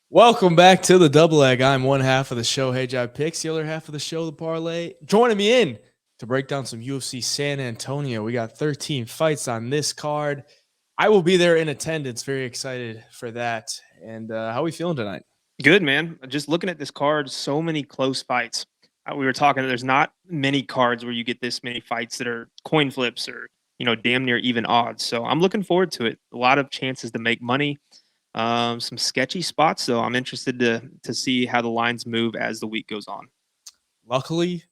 Welcome back to the Double Egg. I'm one half of the show, Hey Jive Picks. The other half of the show, the Parlay. Joining me in to break down some UFC San Antonio. We got 13 fights on this card. I will be there in attendance. Very excited for that. And how are we feeling tonight? Good, man. Just looking at this card, so many close fights. We were talking, there's not many cards where you get this many fights that are coin flips or, damn near even odds. So I'm looking forward to it. A lot of chances to make money. Some sketchy spots, though. I'm interested to see how the lines move as the week goes on. Luckily,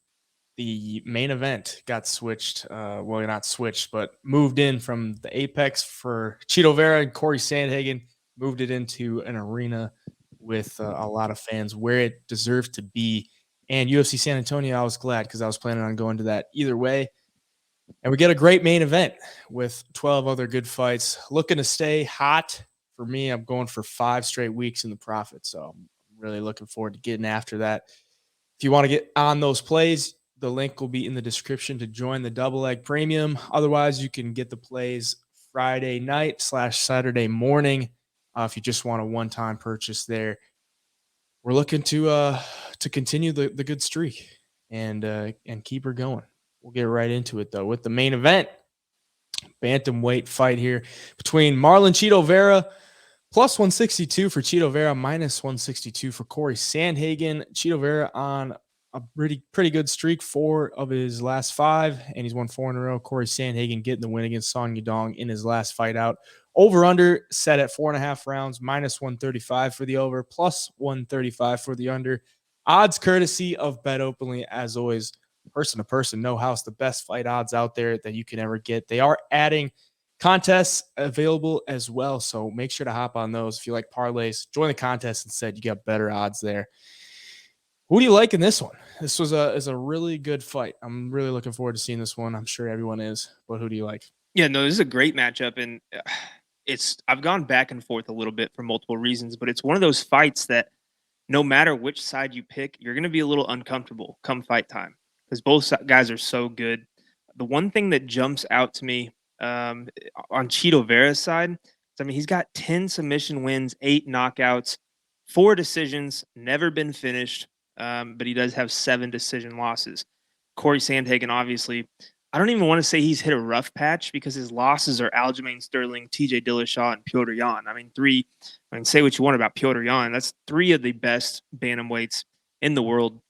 the main event got switched. Well, not switched, but moved in from the Apex for Chito Vera and Corey Sandhagen. Moved it into an arena with a lot of fans where it deserved to be. And UFC San Antonio, I was glad because I was planning on going to that either way. And we get a great main event with 12 other good fights. Looking to stay hot. For me, I'm going for 5 straight weeks in the profit. So I'm really looking forward to getting after that. If you want to get on those plays, the link will be in the description to join the Double Egg Premium. Otherwise, you can get the plays Friday night / Saturday morning if you just want a one-time purchase there. We're looking to continue the good streak and keep her going. We'll get right into it, though, with the main event. Bantamweight fight here between Marlon Chito Vera, plus 162 for Chito Vera, minus 162 for Corey Sandhagen. Chito Vera on a pretty good streak, 4 of his last 5, and he's won 4 in a row. Corey Sandhagen getting the win against Song Yadong in his last fight out. Over-under set at 4.5 rounds, minus 135 for the over, plus 135 for the under. Odds courtesy of BetOpenly, as always. Person to person, no house, the best fight odds out there that you can ever get. They are adding contests available as well, so make sure to hop on those. If you like parlays, join the contest instead. You got better odds there. Who do you like in this one? This is a really good fight. I'm really looking forward to seeing this one. I'm sure everyone is, but who do you like? Yeah, no, this is a great matchup, and I've gone back and forth a little bit for multiple reasons, but it's one of those fights that no matter which side you pick, you're going to be a little uncomfortable come fight time because both guys are so good. The one thing that jumps out to me on Chito Vera's side is, I mean, he's got 10 submission wins, 8 knockouts, 4 decisions, never been finished, but he does have 7 decision losses. Corey Sandhagen, obviously, I don't even want to say he's hit a rough patch because his losses are Aljamain Sterling, TJ Dillashaw, and Piotr Jan. Say what you want about Piotr Jan. That's 3 of the best bantamweights in the world.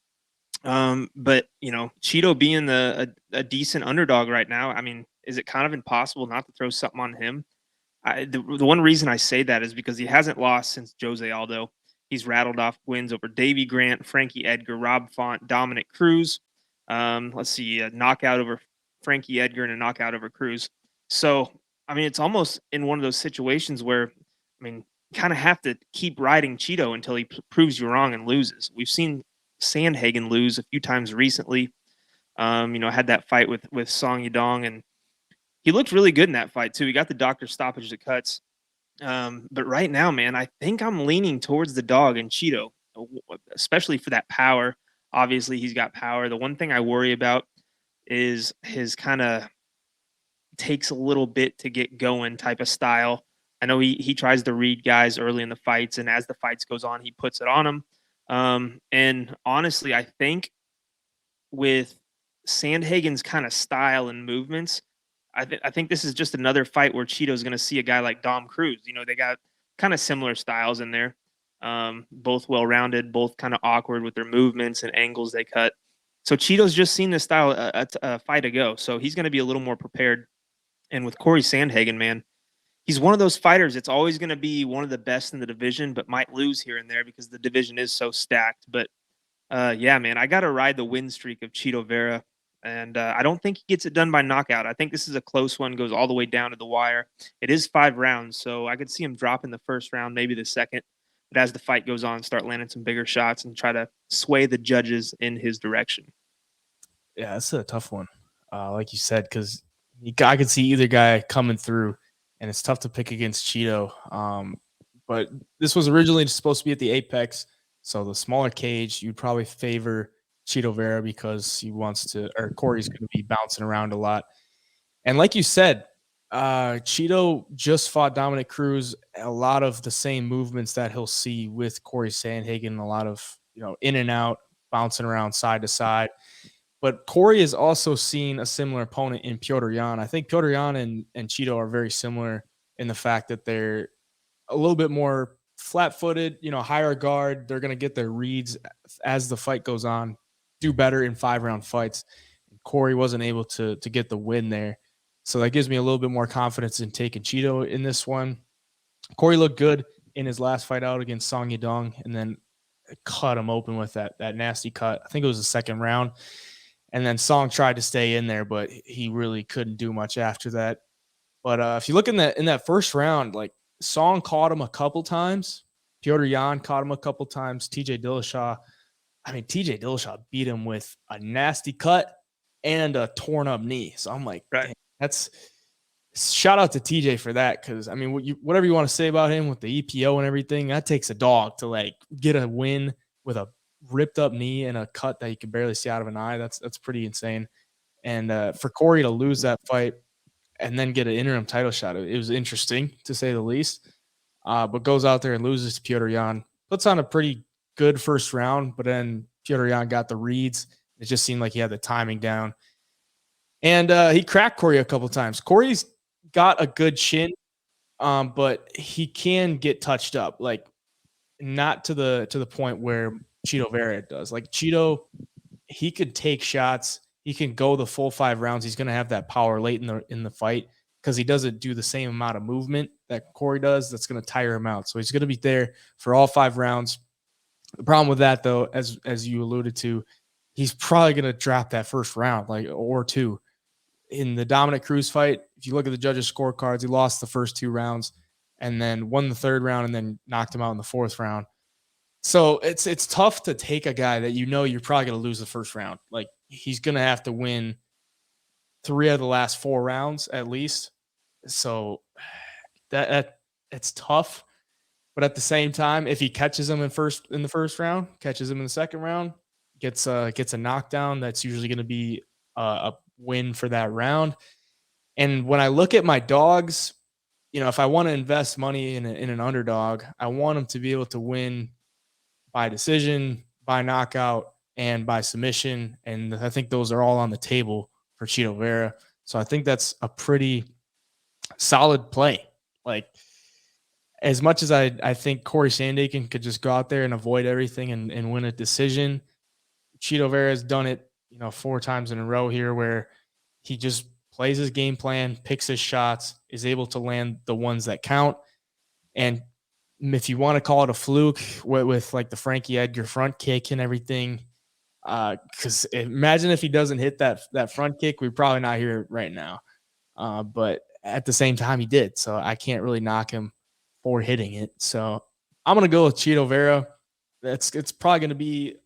But Chito being a decent underdog right now, I mean, is it kind of impossible not to throw something on him? The one reason I say that is because he hasn't lost since Jose Aldo. He's rattled off wins over Davey Grant, Frankie Edgar, Rob Font, Dominic Cruz. Let's see, a knockout over Frankie Edgar and a knockout over Cruz. So, I mean, it's almost in one of those situations where, I mean, kind of have to keep riding Chito until he proves you wrong and loses. We've seen Sandhagen lose a few times recently. Had that fight with Song Yadong, and he looked really good in that fight too. He got the doctor stoppage that cuts. But right now, man, I think I'm leaning towards the dog and Chito, especially for that power. Obviously, he's got power. The one thing I worry about is his kind of takes a little bit to get going type of style. I know he tries to read guys early in the fights, and as the fights goes on, he puts it on them. And honestly, I think with Sandhagen's kind of style and movements, I think this is just another fight where Chito's going to see a guy like Dom Cruz. They got kind of similar styles in there, both well-rounded, both kind of awkward with their movements and angles they cut. So Chito's just seen this style a fight ago, so he's going to be a little more prepared. And with Corey Sandhagen, man, he's one of those fighters. It's always going to be one of the best in the division, but might lose here and there because the division is so stacked. But yeah, man, I got to ride the win streak of Chito Vera. And I don't think he gets it done by knockout. I think this is a close one, goes all the way down to the wire. It is 5 rounds, so I could see him drop in the first round, maybe the second. But as the fight goes on, start landing some bigger shots and try to sway the judges in his direction. Yeah, that's a tough one, like you said, because I could see either guy coming through, and it's tough to pick against Chito. But this was originally supposed to be at the Apex, so the smaller cage, you'd probably favor Chito Vera because he wants to, or Corey's going to be bouncing around a lot. And like you said, Chito just fought Dominic Cruz. A lot of the same movements that he'll see with Corey Sandhagen, a lot of, in and out, bouncing around side to side. But Corey has also seen a similar opponent in Petr Yan. I think Petr Yan and Chito are very similar in the fact that they're a little bit more flat-footed, higher guard. They're going to get their reads as the fight goes on, do better in 5-round fights. Corey wasn't able to get the win there. So that gives me a little bit more confidence in taking Chito in this one. Corey looked good in his last fight out against Song Yadong, and then cut him open with that nasty cut. I think it was the second round. And then Song tried to stay in there, but he really couldn't do much after that. But if you look in that first round, like Song caught him a couple times. Petr Yan caught him a couple times. TJ Dillashaw beat him with a nasty cut and a torn up knee. So I'm like, right. That's shout out to TJ for that. Cause I mean, whatever you want to say about him with the EPO and everything, that takes a dog to like get a win with a ripped up knee and a cut that you can barely see out of an eye. That's pretty insane. And for Corey to lose that fight and then get an interim title shot, it was interesting to say the least. But goes out there and loses to Petr Yan. Puts on a pretty good first round, but then Petr Yan got the reads. It just seemed like he had the timing down. And he cracked Corey a couple times. Corey's got a good chin, but he can get touched up, like not to the point where Chito Vera does. Like Chito, he could take shots. He can go the full 5 rounds. He's going to have that power late in the fight because he doesn't do the same amount of movement that Corey does. That's going to tire him out. So he's going to be there for all 5 rounds. The problem with that, though, as you alluded to, he's probably going to drop that first round, or 2. In the Dominic Cruz fight, if you look at the judges' scorecards, he lost the first 2 rounds and then won the 3rd round and then knocked him out in the 4th round. So it's tough to take a guy that you're probably going to lose the first round. Like he's going to have to win 3 of the last 4 rounds at least. So that it's tough. But at the same time, if he catches him in the first round, catches him in the second round, gets a knockdown, that's usually going to be a win for that round. And when I look at my dogs, if I want to invest money in an underdog, I want them to be able to win by decision, by knockout, and by submission. And I think those are all on the table for Chito Vera. So I think that's a pretty solid play. Like, as much as I think Corey Sandhagen could just go out there and avoid everything and win a decision, Chito Vera has done it, 4 times in a row here where he just plays his game plan, picks his shots, is able to land the ones that count. And if you want to call it a fluke with like the Frankie Edgar front kick and everything, because imagine if he doesn't hit that front kick, we're probably not here right now. But at the same time, he did. So I can't really knock him for hitting it. So I'm going to go with Chito Vera. It's probably going to be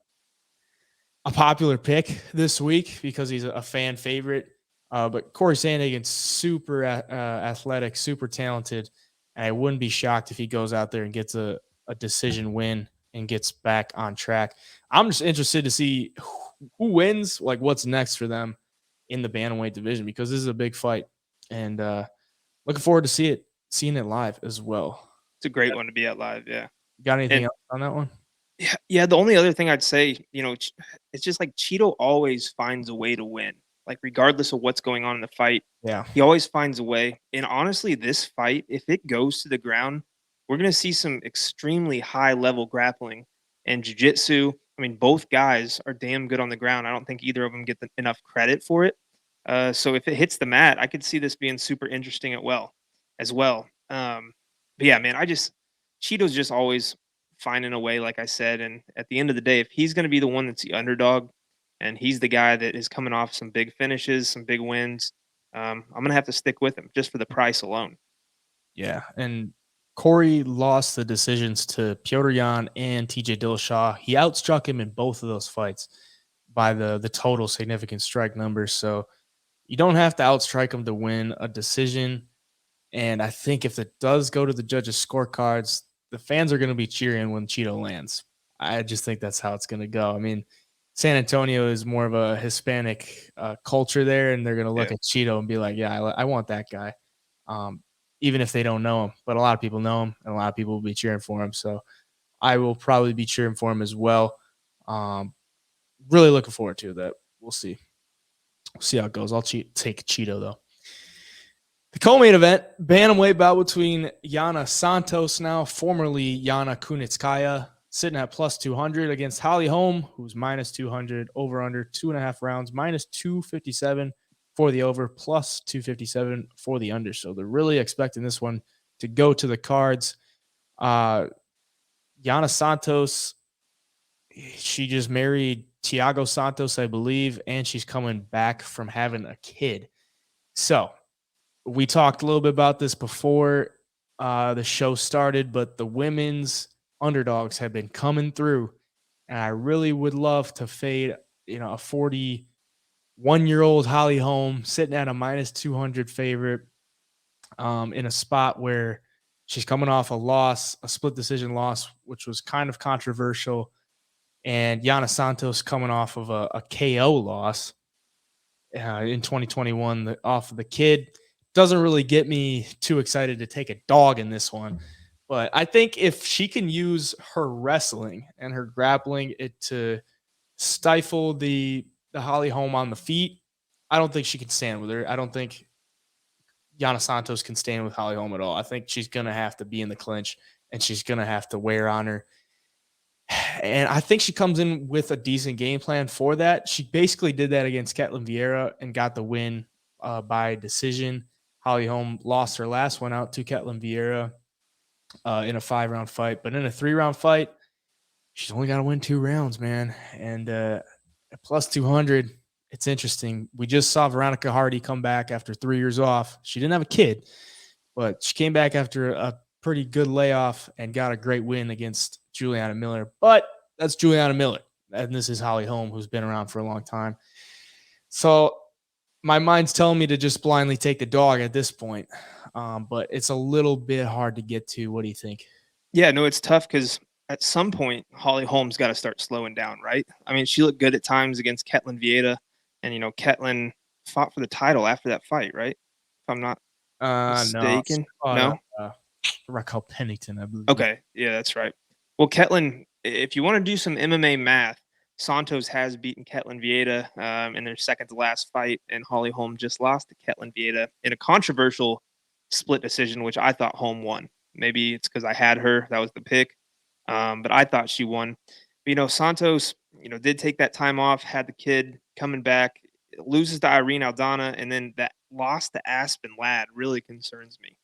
a popular pick this week because he's a fan favorite. But Corey Sandhagen's super athletic, super talented. And I wouldn't be shocked if he goes out there and gets a decision win and gets back on track. I'm just interested to see who wins, like what's next for them in the bantamweight division, because this is a big fight. And looking forward to seeing it live as well. It's a great one to be at live, yeah. Got anything else on that one? Yeah, the only other thing I'd say, it's just like Chito always finds a way to win. Like regardless of what's going on in the fight, he always finds a way. And honestly, this fight, if it goes to the ground, we're going to see some extremely high level grappling and jiu-jitsu. I mean, both guys are damn good on the ground. I don't think either of them get enough credit for it. So if it hits the mat, I could see this being super interesting as well. But yeah, man, Chito's just always finding a way, like I said. And at the end of the day, if he's going to be the one that's the underdog and he's the guy that is coming off some big finishes, some big wins, I'm going to have to stick with him just for the price alone. Yeah. And Corey lost the decisions to Petr Yan and TJ Dillashaw. He outstruck him in both of those fights by the total significant strike numbers. So you don't have to outstrike him to win a decision. And I think if it does go to the judges' scorecards, the fans are going to be cheering when Chito lands. I just think that's how it's going to go. I mean, San Antonio is more of a Hispanic culture there, and they're going to look at Chito and be like, yeah, I want that guy. even if they don't know him. But a lot of people know him, and a lot of people will be cheering for him. So I will probably be cheering for him as well. Really looking forward to that. We'll see. We'll see how it goes. I'll take Chito, though. The co-main event, bantamweight bout between Yana Santos, now formerly Yana Kunitskaya, sitting at plus 200 against Holly Holm, who's minus 200, over under 2.5 rounds, minus 257 for the over, plus 257 for the under. So they're really expecting this one to go to the cards. Yana Santos, she just married Thiago Santos, I believe, and she's coming back from having a kid. So we talked a little bit about this before the show started, but the women's underdogs have been coming through, and I really would love to fade, a 41-year-old Holly Holm sitting at a minus 200 favorite in a spot where she's coming off a split decision loss, which was kind of controversial, and Yana Santos coming off of a KO loss in 2021 off of the kid. Doesn't really get me too excited to take a dog in this one. But I think if she can use her wrestling and her grappling to stifle the Holly Holm on the feet, I don't think she can stand with her. I don't think Yana Santos can stand with Holly Holm at all. I think she's going to have to be in the clinch, and she's going to have to wear on her. And I think she comes in with a decent game plan for that. She basically did that against Ketlin Vieira and got the win by decision. Holly Holm lost her last one out to Ketlin Vieira in a 5-round fight. But in a 3-round fight, she's only got to win 2 rounds, man. And at plus 200, it's interesting. We just saw Veronica Hardy come back after 3 years off. She didn't have a kid, but she came back after a pretty good layoff and got a great win against Juliana Miller. But that's Juliana Miller, and this is Holly Holm, who's been around for a long time. So my mind's telling me to just blindly take the dog at this point, but it's a little bit hard to get to. What do you think? Yeah, no, it's tough because at some point, Holly Holm's got to start slowing down, right? I mean, she looked good at times against Ketlin Vieira, and, Ketlin fought for the title after that fight, right? If I'm not mistaken. No? Raquel Pennington, I believe. Okay, yeah, that's right. Well, Ketlin, if you want to do some MMA math, Santos has beaten Ketlin Vieira in their second to last fight, and Holly Holm just lost to Ketlin Vieira in a controversial split decision, which I thought Holm won. Maybe it's because I had her. That was the pick. But I thought she won. But, Santos, did take that time off, had the kid coming back, loses to Irene Aldana, and then that loss to Aspen Ladd really concerns me.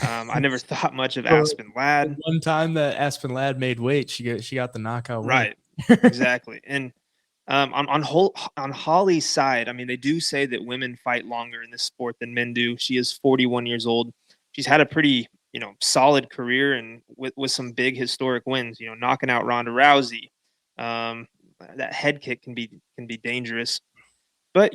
I never thought much of Aspen Ladd. One time that Aspen Ladd made weight, she got the knockout win. Right, exactly. And on Holly's side, I mean, they do say that women fight longer in this sport than men do. She is 41 years old. She's had a pretty solid career and with some big historic wins. Knocking out Ronda Rousey. That head kick can be dangerous. But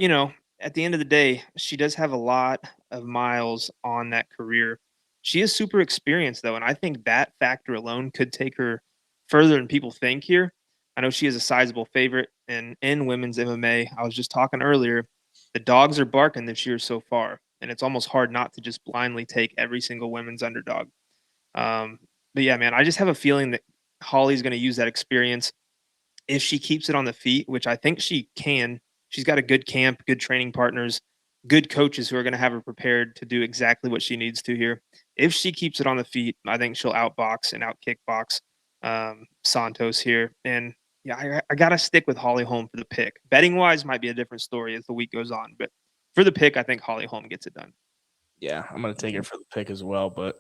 at the end of the day, she does have a lot of miles on that career. She is super experienced, though, and I think that factor alone could take her further than people think here. I know she is a sizable favorite in women's MMA. I was just talking earlier. The dogs are barking this year so far, and it's almost hard not to just blindly take every single women's underdog. But yeah, man, I just have a feeling that Holly's going to use that experience if she keeps it on the feet, which I think she can. She's got a good camp, good training partners, good coaches who are going to have her prepared to do exactly what she needs to here. If she keeps it on the feet, I think she'll outbox and outkickbox Santos here. And yeah, I got to stick with Holly Holm for the pick. Betting wise might be a different story as the week goes on, but for the pick, I think Holly Holm gets it done. Yeah, I'm going to take her for the pick as well. But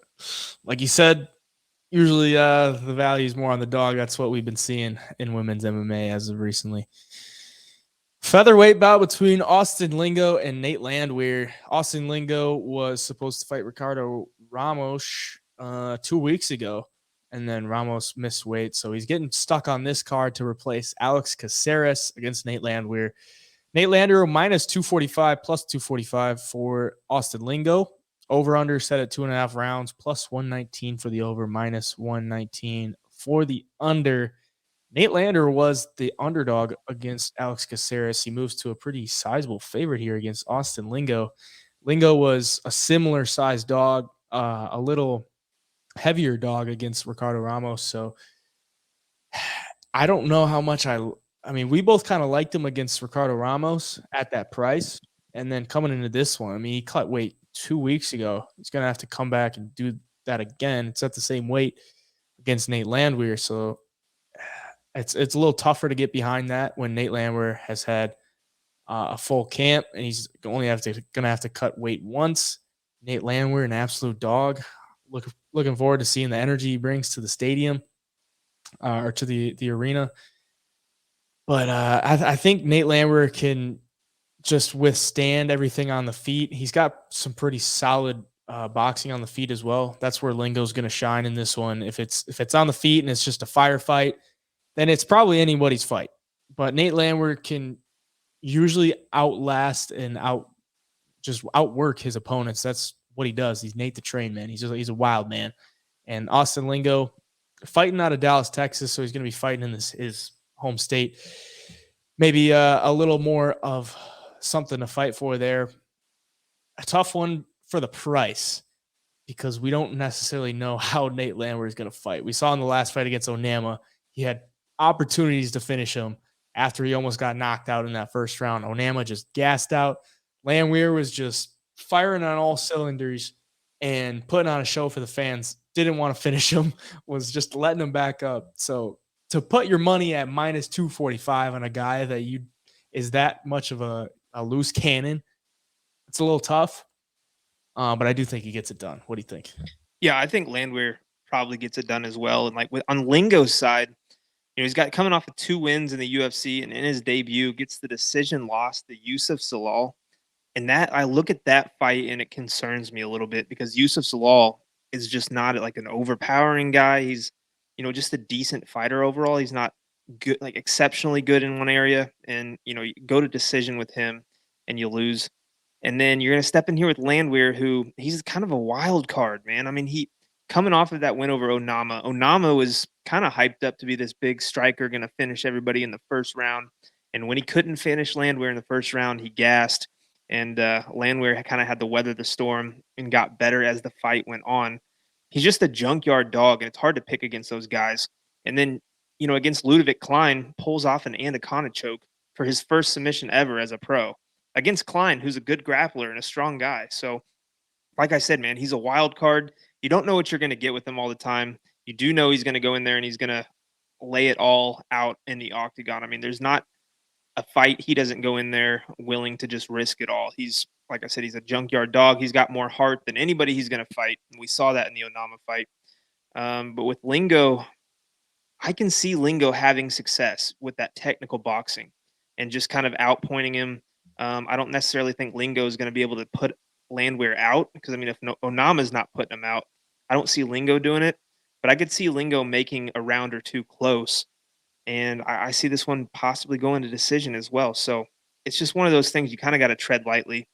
like you said, usually the value is more on the dog. That's what we've been seeing in women's MMA as of recently. Featherweight bout between Austin Lingo and Nate Landwehr. Austin Lingo was supposed to fight Ricardo Ramos 2 weeks ago, and then Ramos missed weight, so he's getting stuck on this card to replace Alex Caceres against Nate Landwehr. Nate Landwehr minus 245, plus 245 for Austin Lingo. Over-under set at 2.5 rounds, plus 119 for the over, minus 119 for the under. Nate Landwehr was the underdog against Alex Caceres. He moves to a pretty sizable favorite here against Austin Lingo. Lingo was a similar sized dog, a little heavier dog against Ricardo Ramos. So I don't know how much I mean, we both kind of liked him against Ricardo Ramos at that price. And then coming into this one, I mean, he cut weight 2 weeks ago. He's going to have to come back and do that again. It's at the same weight against Nate Landwehr. So it's a little tougher to get behind that when Nate Landwehr has had a full camp and he's only going to have to cut weight once. Nate Landwehr, an absolute dog. Looking forward to seeing the energy he brings to the stadium or to the arena. But I think Nate Landwehr can just withstand everything on the feet. He's got some pretty solid boxing on the feet as well. That's where Lingo's going to shine in this one. If it's on the feet and it's just a firefight, then it's probably anybody's fight. But Nate Landwehr can usually outlast and outwork his opponents. That's what he does. He's Nate the Train, man. He's a wild man. And Austin Lingo, fighting out of Dallas, Texas, so he's going to be fighting in his home state. Maybe a little more of something to fight for there. A tough one for the price because we don't necessarily know how Nate Landwehr is going to fight. We saw in the last fight against Onama, he had opportunities to finish him after he almost got knocked out in that first round. Onama just gassed out. Landwehr was just firing on all cylinders and putting on a show for the fans. Didn't want to finish him, was just letting him back up. So to put your money at minus 245 on a guy that is that much of a loose cannon, it's a little tough. But I do think he gets it done. What do you think? Yeah, I think Landwehr probably gets it done as well. And on Lingo's side, he's got coming off of 2 wins in the UFC, and in his debut gets the decision loss to Yusuf Salal. And that I look at that fight and it concerns me a little bit because Yusuf Salal is just not like an overpowering guy. He's, just a decent fighter overall. He's not good, like exceptionally good in one area. And, you go to decision with him and you lose. And then you're going to step in here with Landwehr, who he's kind of a wild card, man. I mean, he coming off of that win over Onama. Onama was kind of hyped up to be this big striker, going to finish everybody in the first round. And when he couldn't finish Landwehr in the first round, he gassed. And Landwehr kind of had to weather the storm and got better as the fight went on. He's just a junkyard dog, and it's hard to pick against those guys. And then, against Ludovic Klein, pulls off an anaconda choke for his first submission ever as a pro against Klein, who's a good grappler and a strong guy. So, like I said, man, he's a wild card. You don't know what you're going to get with him all the time. You do know he's going to go in there and he's going to lay it all out in the octagon. I mean, there's not a fight he doesn't go in there willing to just risk it all. He's, like I said, he's a junkyard dog. He's got more heart than anybody he's going to fight. And we saw that in the Onama fight. But with Lingo, I can see Lingo having success with that technical boxing and just kind of outpointing him. I don't necessarily think Lingo is going to be able to put Landwehr out because, I mean, if Onama is not putting him out, I don't see Lingo doing it. But I could see Lingo making a round or two close. And I see this one possibly going to decision as well. So it's just one of those things you kind of got to tread lightly.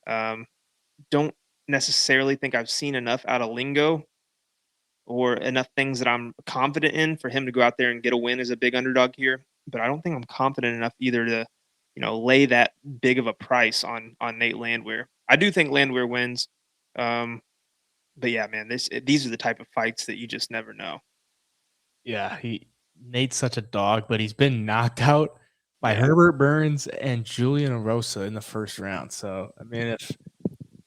Don't necessarily think I've seen enough out of Lingo or enough things that I'm confident in for him to go out there and get a win as a big underdog here. But I don't think I'm confident enough either to, lay that big of a price on Nate Landwehr. I do think Landwehr wins. But yeah, man, these are the type of fights that you just never know. Yeah, Nate's such a dog, but he's been knocked out by Herbert Burns and Julian Erosa in the first round. So, I mean, and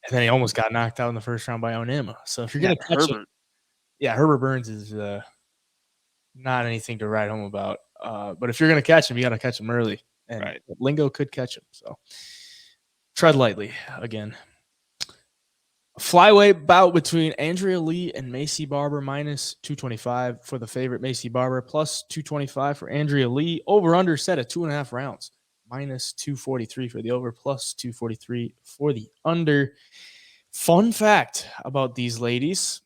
then he almost got knocked out in the first round by Onama. So, if you're going to catch him, Herbert Burns is not anything to write home about. But if you're going to catch him, you got to catch him early. And Lingo could catch him. So, tread lightly again. Flyweight bout between Andrea Lee and Macy Barber, minus 225 for the favorite Macy Barber, plus 225 for Andrea Lee. Over under set at 2.5 rounds, minus 243 for the over, plus 243 for the under. Fun fact about these ladies,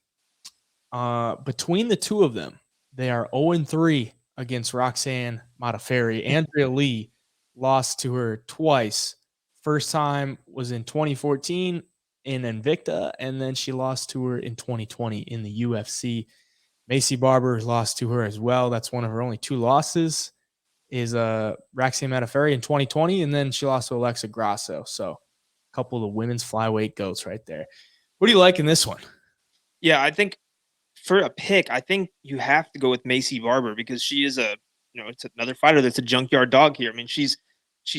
between the two of them, they are 0-3 against Roxanne Modafferi. Andrea Lee lost to her twice. First time was in 2014 in Invicta, and then she lost to her in 2020 in the UFC. Macy Barber lost to her as well. That's one of her only 2 losses, is Roxanne Modafferi in 2020, and then she lost to Alexa Grasso. So couple of the women's flyweight goats right there. What do you like in this one? Yeah, I think for a pick, I think you have to go with Macy Barber because she is it's another fighter that's a junkyard dog here. I mean, she's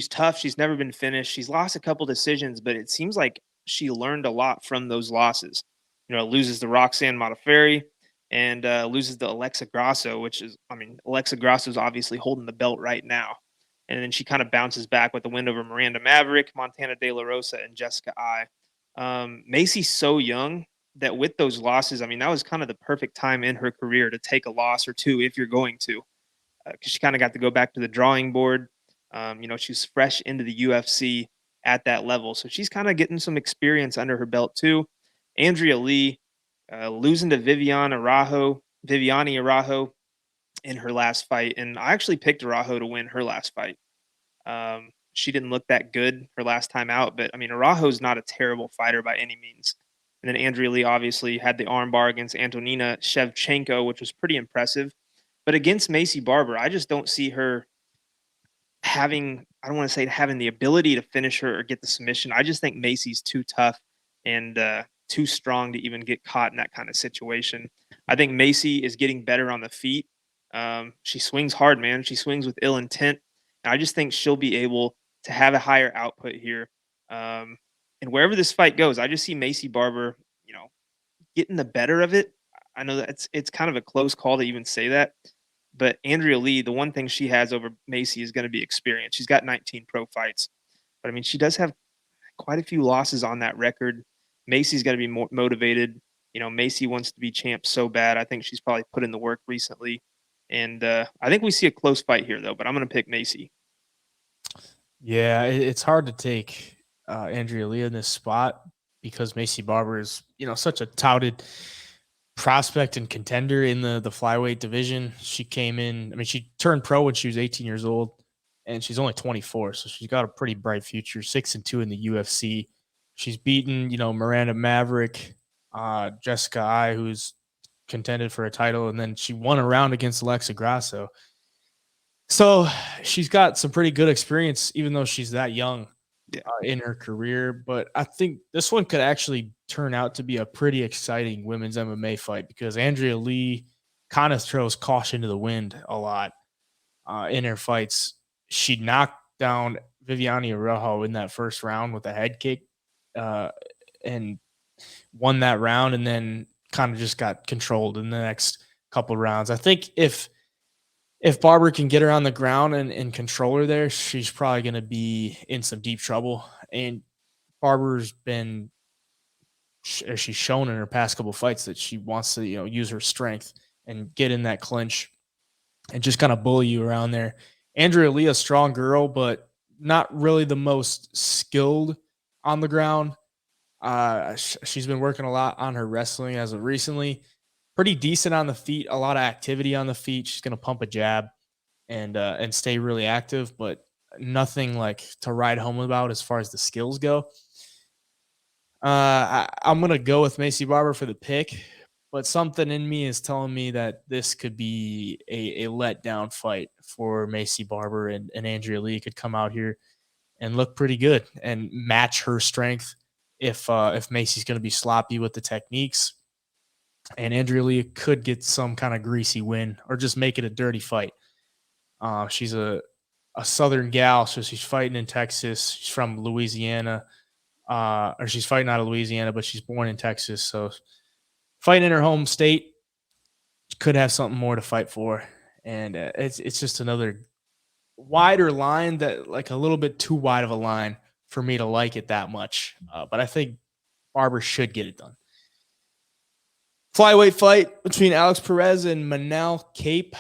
tough. She's never been finished. She's lost a couple decisions, but it seems like she learned a lot from those losses. Loses to Roxanne Modafferi and loses to Alexa Grasso, which is, Alexa Grasso is obviously holding the belt right now. And then she kind of bounces back with the win over Miranda Maverick, Montana De La Rosa, and Jessica Ai. Macy's so young that with those losses, that was kind of the perfect time in her career to take a loss or two if you're going to, because she kind of got to go back to the drawing board. She's fresh into the UFC at that level. So she's kind of getting some experience under her belt too. Andrea Lee losing to Viviane Araujo in her last fight. And I actually picked Araujo to win her last fight. She didn't look that good her last time out, but Araujo's not a terrible fighter by any means. And then Andrea Lee obviously had the armbar against Antonina Shevchenko, which was pretty impressive. But against Macy Barber, I just don't see her having the ability to finish her or get the submission. I just think Macy's too tough and too strong to even get caught in that kind of situation. I think Macy is getting better on the feet. She swings hard, man. She swings with ill intent. And I just think she'll be able to have a higher output here. And wherever this fight goes, I just see Macy Barber, getting the better of it. I know that it's kind of a close call to even say that. But Andrea Lee, the one thing she has over Macy is going to be experience. She's got 19 pro fights. But, she does have quite a few losses on that record. Macy's got to be more motivated. Macy wants to be champ so bad. I think she's probably put in the work recently. And I think we see a close fight here, though. But I'm going to pick Macy. Yeah, it's hard to take Andrea Lee in this spot because Macy Barber is, such a touted prospect and contender in the flyweight division. She came in, she turned pro when she was 18 years old and she's only 24. So she's got a pretty bright future, 6-2 in the UFC. She's beaten, Miranda Maverick, Jessica Ai, who's contended for a title. And then she won a round against Alexa Grasso. So she's got some pretty good experience, even though she's that young in her career. But I think this one could actually turn out to be a pretty exciting women's MMA fight because Andrea Lee kind of throws caution to the wind a lot in her fights. She knocked down Viviane Araujo in that first round with a head kick and won that round and then kind of just got controlled in the next couple rounds. I think if Barber can get her on the ground and control her there, she's probably going to be in some deep trouble. And Barber's been, she's shown in her past couple fights that she wants to, use her strength and get in that clinch and just kind of bully you around there. Andrea Lee, a strong girl, but not really the most skilled on the ground. She's been working a lot on her wrestling as of recently. Pretty decent on the feet, a lot of activity on the feet. She's going to pump a jab and stay really active, but nothing like to ride home about as far as the skills go. I'm going to go with Macy Barber for the pick, but something in me is telling me that this could be a letdown fight for Macy Barber and Andrea Lee could come out here and look pretty good and match her strength if Macy's going to be sloppy with the techniques. And Andrea Lee could get some kind of greasy win or just make it a dirty fight. She's a Southern gal, so she's fighting in Texas. She's from Louisiana, or she's fighting out of Louisiana, but she's born in Texas. So fighting in her home state, could have something more to fight for. And it's just another wider line that like a little bit too wide of a line for me to like it that much. But I think Barber should get it done. Flyweight fight between Alex Perez and Manel Kape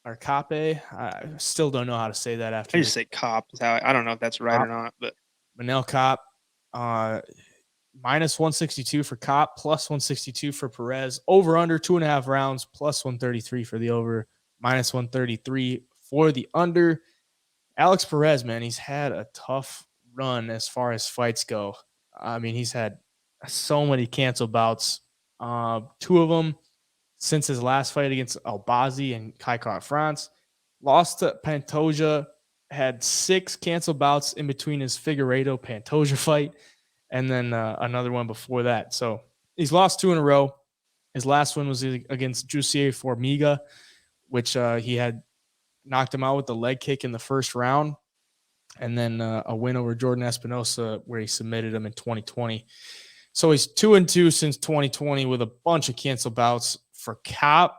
or Kape. I still don't know how to say that after. I just say Cop. I don't know if that's right or not, but Manel Kape, minus 162 for Kape, plus 162 for Perez. Over under 2.5 rounds, plus 133 for the over, minus 133 for the under. Alex Perez, man, he's had a tough run as far as fights go. He's had so many canceled bouts. 2 of them since his last fight against Albazi and Kai France. Lost to Pantoja, had 6 canceled bouts in between his Figueiredo Pantoja fight. and then another one before that. So he's lost 2 in a row. His last win was against Jussier Formiga, which he had knocked him out with the leg kick in the first round. And then a win over Jordan Espinosa where he submitted him in 2020. So he's 2-2 since 2020 with a bunch of canceled bouts. For Kape,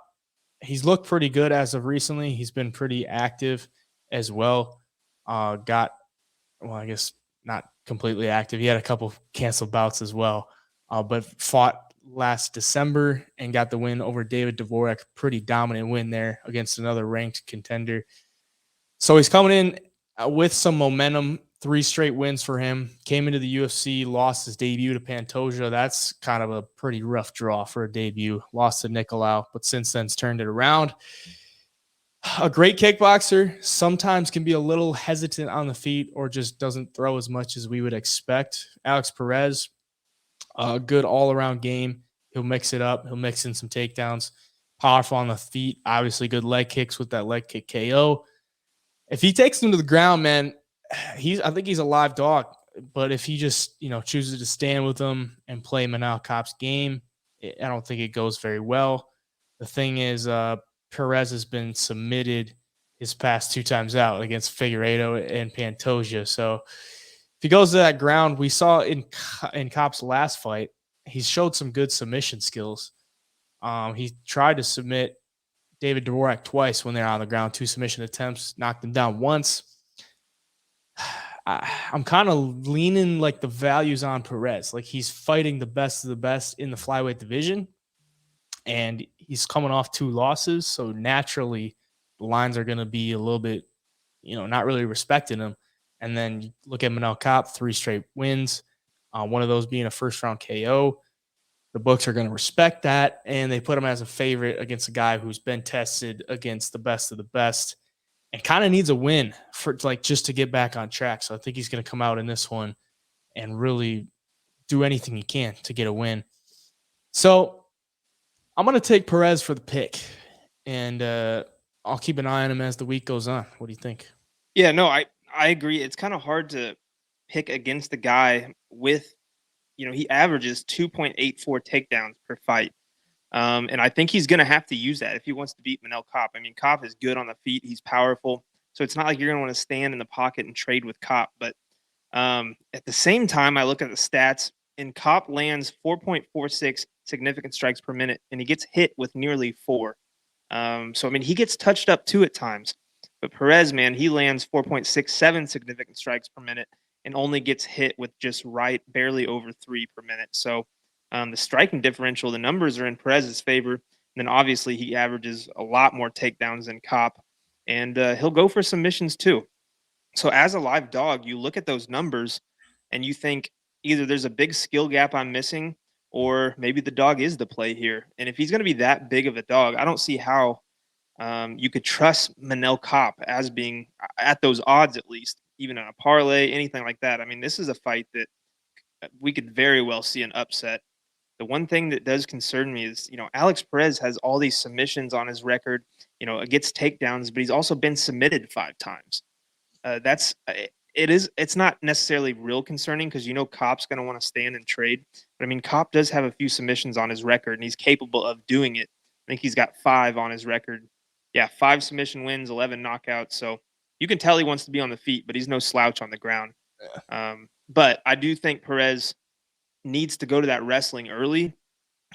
he's looked pretty good as of recently. He's been pretty active as well. I guess not completely active. He had a couple canceled bouts as well, but fought last December and got the win over David Dvorak. Pretty dominant win there against another ranked contender. So he's coming in with some momentum. 3 straight wins for him. Came into the UFC, lost his debut to Pantoja. That's kind of a pretty rough draw for a debut. Lost to Nicolau, but since then's turned it around. A great kickboxer, sometimes can be a little hesitant on the feet or just doesn't throw as much as we would expect. Alex Perez, a good all-around game. He'll mix it up. He'll mix in some takedowns. Powerful on the feet. Obviously good leg kicks with that leg kick KO. If he takes him to the ground, man, I think he's a live dog. But if he just, chooses to stand with him and play Manel Kape's game, I don't think it goes very well. The thing is, Perez has been submitted his past 2 times out against Figueiredo and Pantoja. So if he goes to that ground, we saw in Kape's last fight, he showed some good submission skills. He tried to submit David Dvorak twice when they're on the ground, 2 submission attempts, knocked him down once. I'm kind of leaning like the values on Perez. Like he's fighting the best of the best in the flyweight division, and he's coming off 2 losses. So naturally, the lines are going to be a little bit, not really respecting him. And then you look at Manel Kape, 3 straight wins, one of those being a first-round KO. The books are going to respect that, and they put him as a favorite against a guy who's been tested against the best of the best and kind of needs a win for just to get back on track. So I think he's going to come out in this one and really do anything he can to get a win. So I'm going to take Perez for the pick, and I'll keep an eye on him as the week goes on. What do you think? Yeah, no, I agree. It's kind of hard to pick against the guy with, he averages 2.84 takedowns per fight. And I think he's going to have to use that if he wants to beat Manel Kape. I mean, Kape is good on the feet. He's powerful. So it's not like you're going to want to stand in the pocket and trade with Kape. But at the same time, I look at the stats, and Kape lands 4.46 significant strikes per minute, and he gets hit with nearly 4. So, I mean, he gets touched up too at times. But Perez, man, he lands 4.67 significant strikes per minute and only gets hit with just barely over 3 per minute. So, the striking differential, the numbers are in Perez's favor. And then obviously he averages a lot more takedowns than Kape, and he'll go for submissions too. So as a live dog, you look at those numbers and you think either there's a big skill gap I'm missing, or maybe the dog is the play here. And if he's going to be that big of a dog, I don't see how you could trust Manel Kape as being at those odds, at least, even on a parlay, anything like that. I mean, this is a fight that we could very well see an upset. The one thing that does concern me is, Alex Perez has all these submissions on his record, gets takedowns, but he's also been submitted 5 times. It's not necessarily real concerning because, Kape's going to want to stand and trade. But I mean, Kape does have a few submissions on his record, and he's capable of doing it. I think he's got 5 on his record. Yeah, 5 submission wins, 11 knockouts. So you can tell he wants to be on the feet, but he's no slouch on the ground. Yeah. But I do think Perez needs to go to that wrestling early.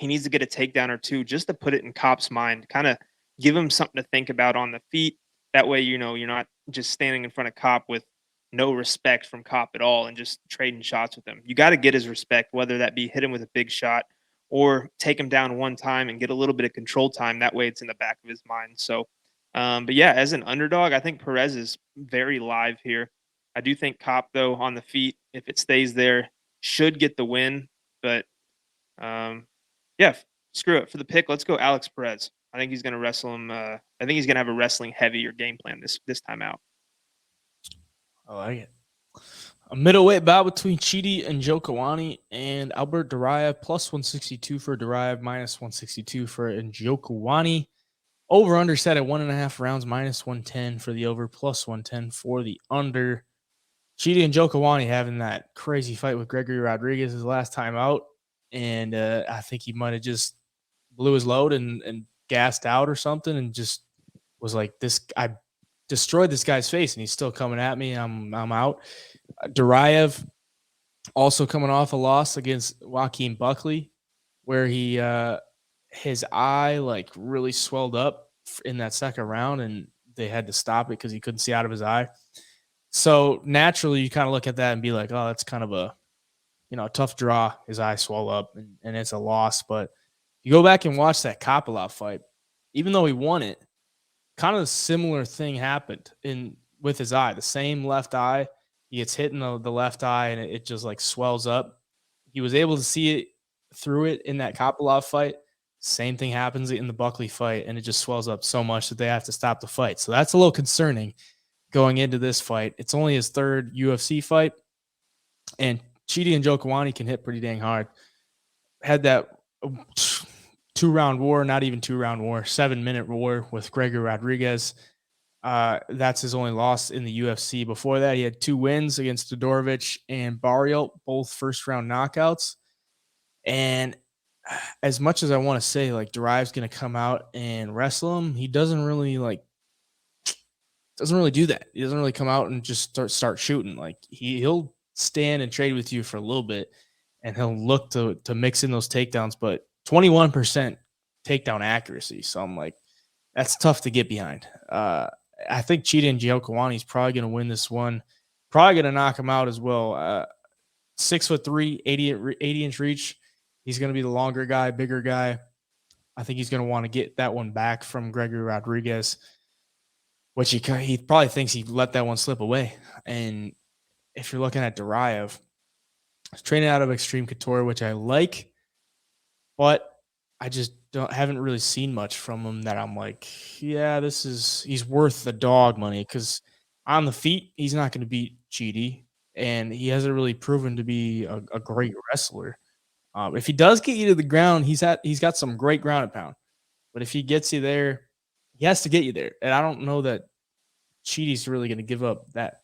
He needs to get a takedown or 2 just to put it in Kape's mind, kind of give him something to think about on the feet. That way, you're not just standing in front of Kape with no respect from Kape at all and just trading shots with him. You got to get his respect, whether that be hit him with a big shot or take him down one time and get a little bit of control time. That way it's in the back of his mind. So, but yeah, as an underdog, I think Perez is very live here. I do think Kape, though, on the feet, if it stays there, should get the win. But yeah, screw it. For the pick, let's go Alex Perez. I think he's going to wrestle him. I think he's going to have a wrestling heavier game plan this time out. I like it. A middleweight bout between Chito and Njokuani and Albert Duraev, plus 162 for Duraev, minus 162 for Njokuani. Over under set at 1.5 rounds, minus 110 for the over, plus 110 for the under. Chito and Njokuani having that crazy fight with Gregory Rodriguez his last time out, and I think he might have just blew his load and gassed out or something, and just was like, "This I destroyed this guy's face, and he's still coming at me. I'm out." Duraev also coming off a loss against Joaquin Buckley, where he his eye like really swelled up in that second round, and they had to stop it because he couldn't see out of his eye. So naturally, you kind of look at that and be like, "Oh, that's kind of a tough draw." His eye swell up, and it's a loss. But you go back and watch that Kape fight, even though he won it, kind of a similar thing happened in with his eye. The same left eye, he gets hit in the left eye, and it just like swells up. He was able to see it through it in that Kape fight. Same thing happens in the Buckley fight, and it just swells up so much that they have to stop the fight. So that's a little concerning going into this fight. It's only his third UFC fight, and Chito and Njokuani can hit pretty dang hard. Had that 2-round war, not even 2-round war, 7-minute war with Gregory Rodriguez. That's his only loss in the UFC. Before that, he had 2 wins against Todorovic and Barrios, both first-round knockouts. And as much as I want to say, like, Duraev's going to come out and wrestle him, he doesn't really do that. He doesn't really come out and just start shooting. Like, he'll stand and trade with you for a little bit, and he'll look to mix in those takedowns, but 21% takedown accuracy. So I'm like, that's tough to get behind. I think Chito and Njokuani is probably going to win this one. Probably going to knock him out as well. 6'3", 80-inch reach. He's going to be the longer guy, bigger guy. I think he's going to want to get that one back from Gregory Rodriguez, which he probably thinks he let that one slip away. And if you're looking at Duraev, he's training out of Extreme Couture, which I like, but I just haven't really seen much from him that I'm like, yeah, he's worth the dog money, because on the feet, he's not going to beat Chito, and he hasn't really proven to be a great wrestler. If he does get you to the ground, he's got some great ground and pound, but if he gets you there, he has to get you there. And I don't know that Chito's really going to give up that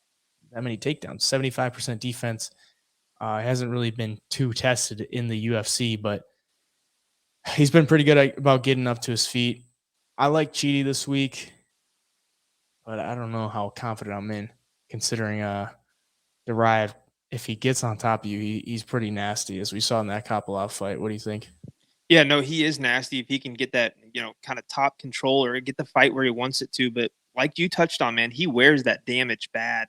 many takedowns. 75% defense. Hasn't really been too tested in the UFC, but he's been pretty good about getting up to his feet. I like Chito this week, but I don't know how confident I'm in, considering Duraev, if he gets on top of you, he's pretty nasty, as we saw in that Kape fight. What do you think? Yeah, no, he is nasty if he can get that, kind of top control or get the fight where he wants it to. But like you touched on, man, he wears that damage bad.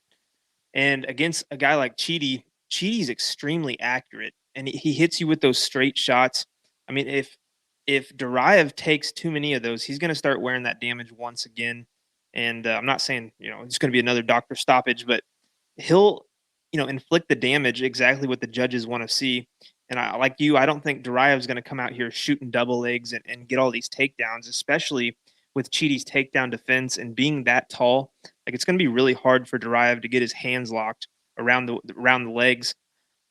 And against a guy like Chito's extremely accurate, and he hits you with those straight shots. I mean, if Duraev takes too many of those, he's going to start wearing that damage once again. And I'm not saying it's going to be another doctor stoppage, but he'll inflict the damage exactly what the judges want to see. And I don't think Duraev's going to come out here shooting double legs and get all these takedowns, especially with Chito's takedown defense and being that tall. Like, it's going to be really hard for Duraev to get his hands locked around the legs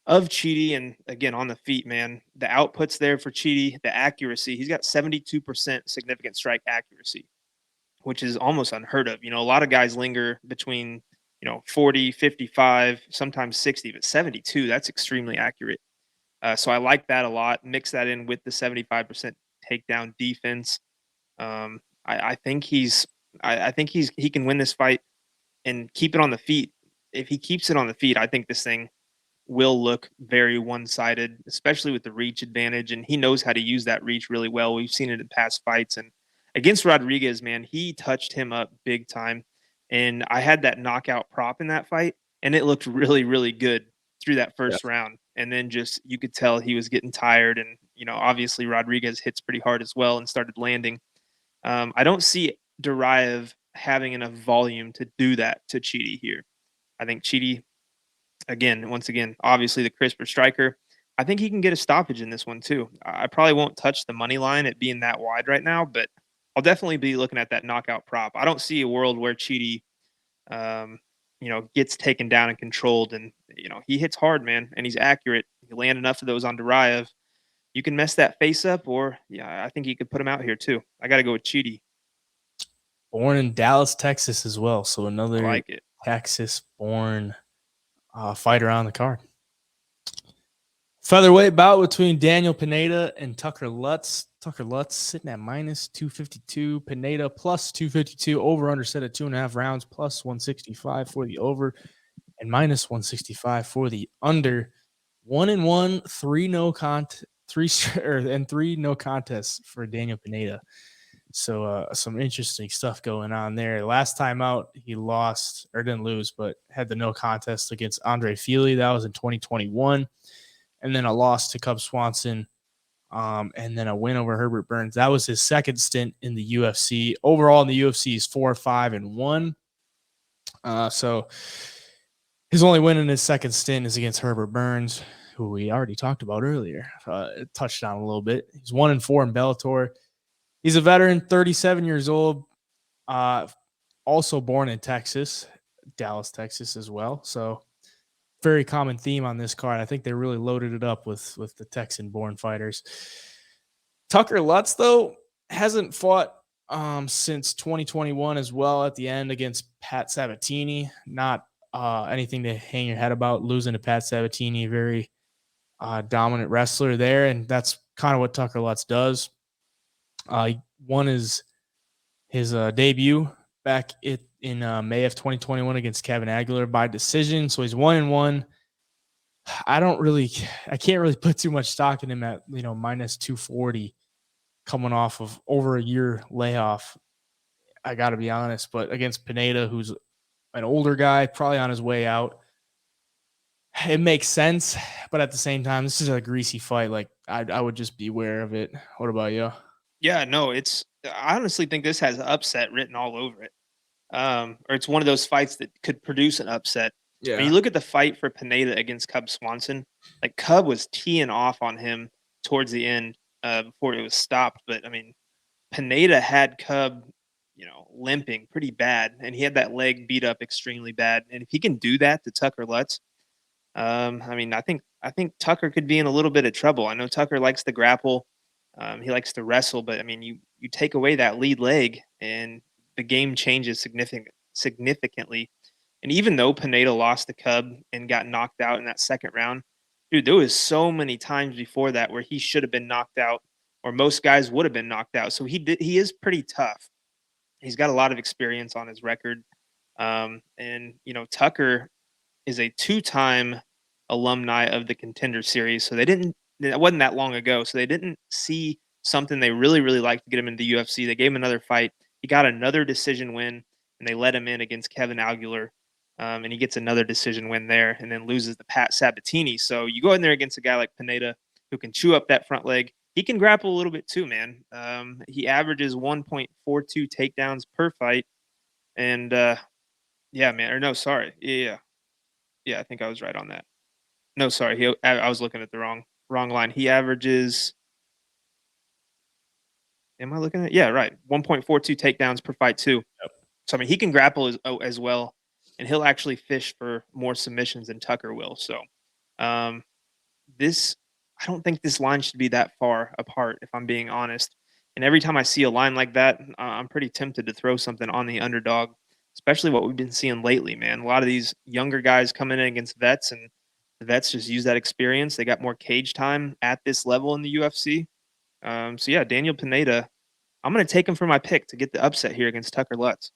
of Chito. And again, on the feet, man, the outputs there for Chito, the accuracy, he's got 72% significant strike accuracy, which is almost unheard of. A lot of guys linger between 40, 55, sometimes 60, but 72, that's extremely accurate. So I like that a lot. Mix that in with the 75% takedown defense. I think he can win this fight and keep it on the feet. If he keeps it on the feet, I think this thing will look very one-sided, especially with the reach advantage, and he knows how to use that reach really well. We've seen it in past fights, and against Rodriguez, man, he touched him up big time. And I had that knockout prop in that fight, and it looked really, really good through that first round. And then just you could tell he was getting tired, and obviously Rodriguez hits pretty hard as well and started landing. I don't see Duraev having enough volume to do that to Chito here. I think Chito, once again, obviously the crisper striker. I think he can get a stoppage in this one too. I probably won't touch the money line at being that wide right now, but I'll definitely be looking at that knockout prop. I don't see a world where Chito, gets taken down and controlled, and he hits hard, man, and he's accurate. You land enough of those on Duraev, you can mess that face up, or I think you could put him out here too. I got to go with Chito. Born in Dallas, Texas as well, so I another like it. Texas-born fighter on the card. Featherweight bout between Daniel Pineda and Tucker Lutz. Tucker Lutz sitting at minus 252. Pineda plus 252. Over under set at 2.5 rounds. Plus 165 for the over and minus 165 for the under. 1-1, 3 no contests for Daniel Pineda. So some interesting stuff going on there. Last time out, he lost or didn't lose, but had the no contest against Andre Fili. That was in 2021. And then a loss to Cub Swanson, and then a win over Herbert Burns. That was his second stint in the UFC. Overall in the UFC, he's 4-5-1. So his only win in his second stint is against Herbert Burns, who we already talked about earlier. Touched on a little bit. He's 1-4 in Bellator. He's a veteran, 37 years old, also born in Texas, Dallas, Texas as well. So very common theme on this card. I think they really loaded it up with the Texan-born fighters. Tucker Lutz, though, hasn't fought since 2021 as well at the end against Pat Sabatini. Not anything to hang your head about, losing to Pat Sabatini, very dominant wrestler there, and that's kind of what Tucker Lutz does. He won his debut back in May of 2021 against Kevin Aguilar by decision. So he's 1-1. I can't really put too much stock in him at, minus 240 coming off of over a year layoff. I got to be honest, but against Pineda, who's an older guy, probably on his way out, it makes sense. But at the same time, this is a greasy fight. Like I would just be aware of it. What about you? Yeah, no, I honestly think this has upset written all over it. Or it's one of those fights that could produce an upset. Yeah. When you look at the fight for Pineda against Cub Swanson, like Cub was teeing off on him towards the end before it was stopped. But I mean, Pineda had Cub, limping pretty bad, and he had that leg beat up extremely bad. And if he can do that to Tucker Lutz, I think Tucker could be in a little bit of trouble. I know Tucker likes to grapple. He likes to wrestle, but I mean, you take away that lead leg and the game changes significantly. And even though Pineda lost the Cub and got knocked out in that second round, dude, there was so many times before that where he should have been knocked out, or most guys would have been knocked out. So he is pretty tough. He's got a lot of experience on his record. And Tucker is a 2-time alumni of the Contender Series. So it wasn't that long ago. So they didn't see something they really, really liked to get him into the UFC. They gave him another fight. He got another decision win, and they let him in against Kevin Aguilar. And he gets another decision win there, and then loses to Pat Sabatini. So you go in there against a guy like Pineda who can chew up that front leg. He can grapple a little bit too, man. He averages 1.42 takedowns per fight. And yeah, man. Or no, sorry. Yeah, I think I was right on that. No, sorry. I was looking at the wrong line. He averages. Am I looking at? Yeah, right. 1.42 takedowns per fight too. Yep. So I mean, he can grapple as well, and he'll actually fish for more submissions than Tucker will. So, I don't think this line should be that far apart, if I'm being honest. And every time I see a line like that, I'm pretty tempted to throw something on the underdog, especially what we've been seeing lately, man. A lot of these younger guys coming in against vets, and the vets just use that experience. They got more cage time at this level in the UFC. So yeah, Daniel Pineda, I'm going to take him for my pick to get the upset here against Tucker Lutz.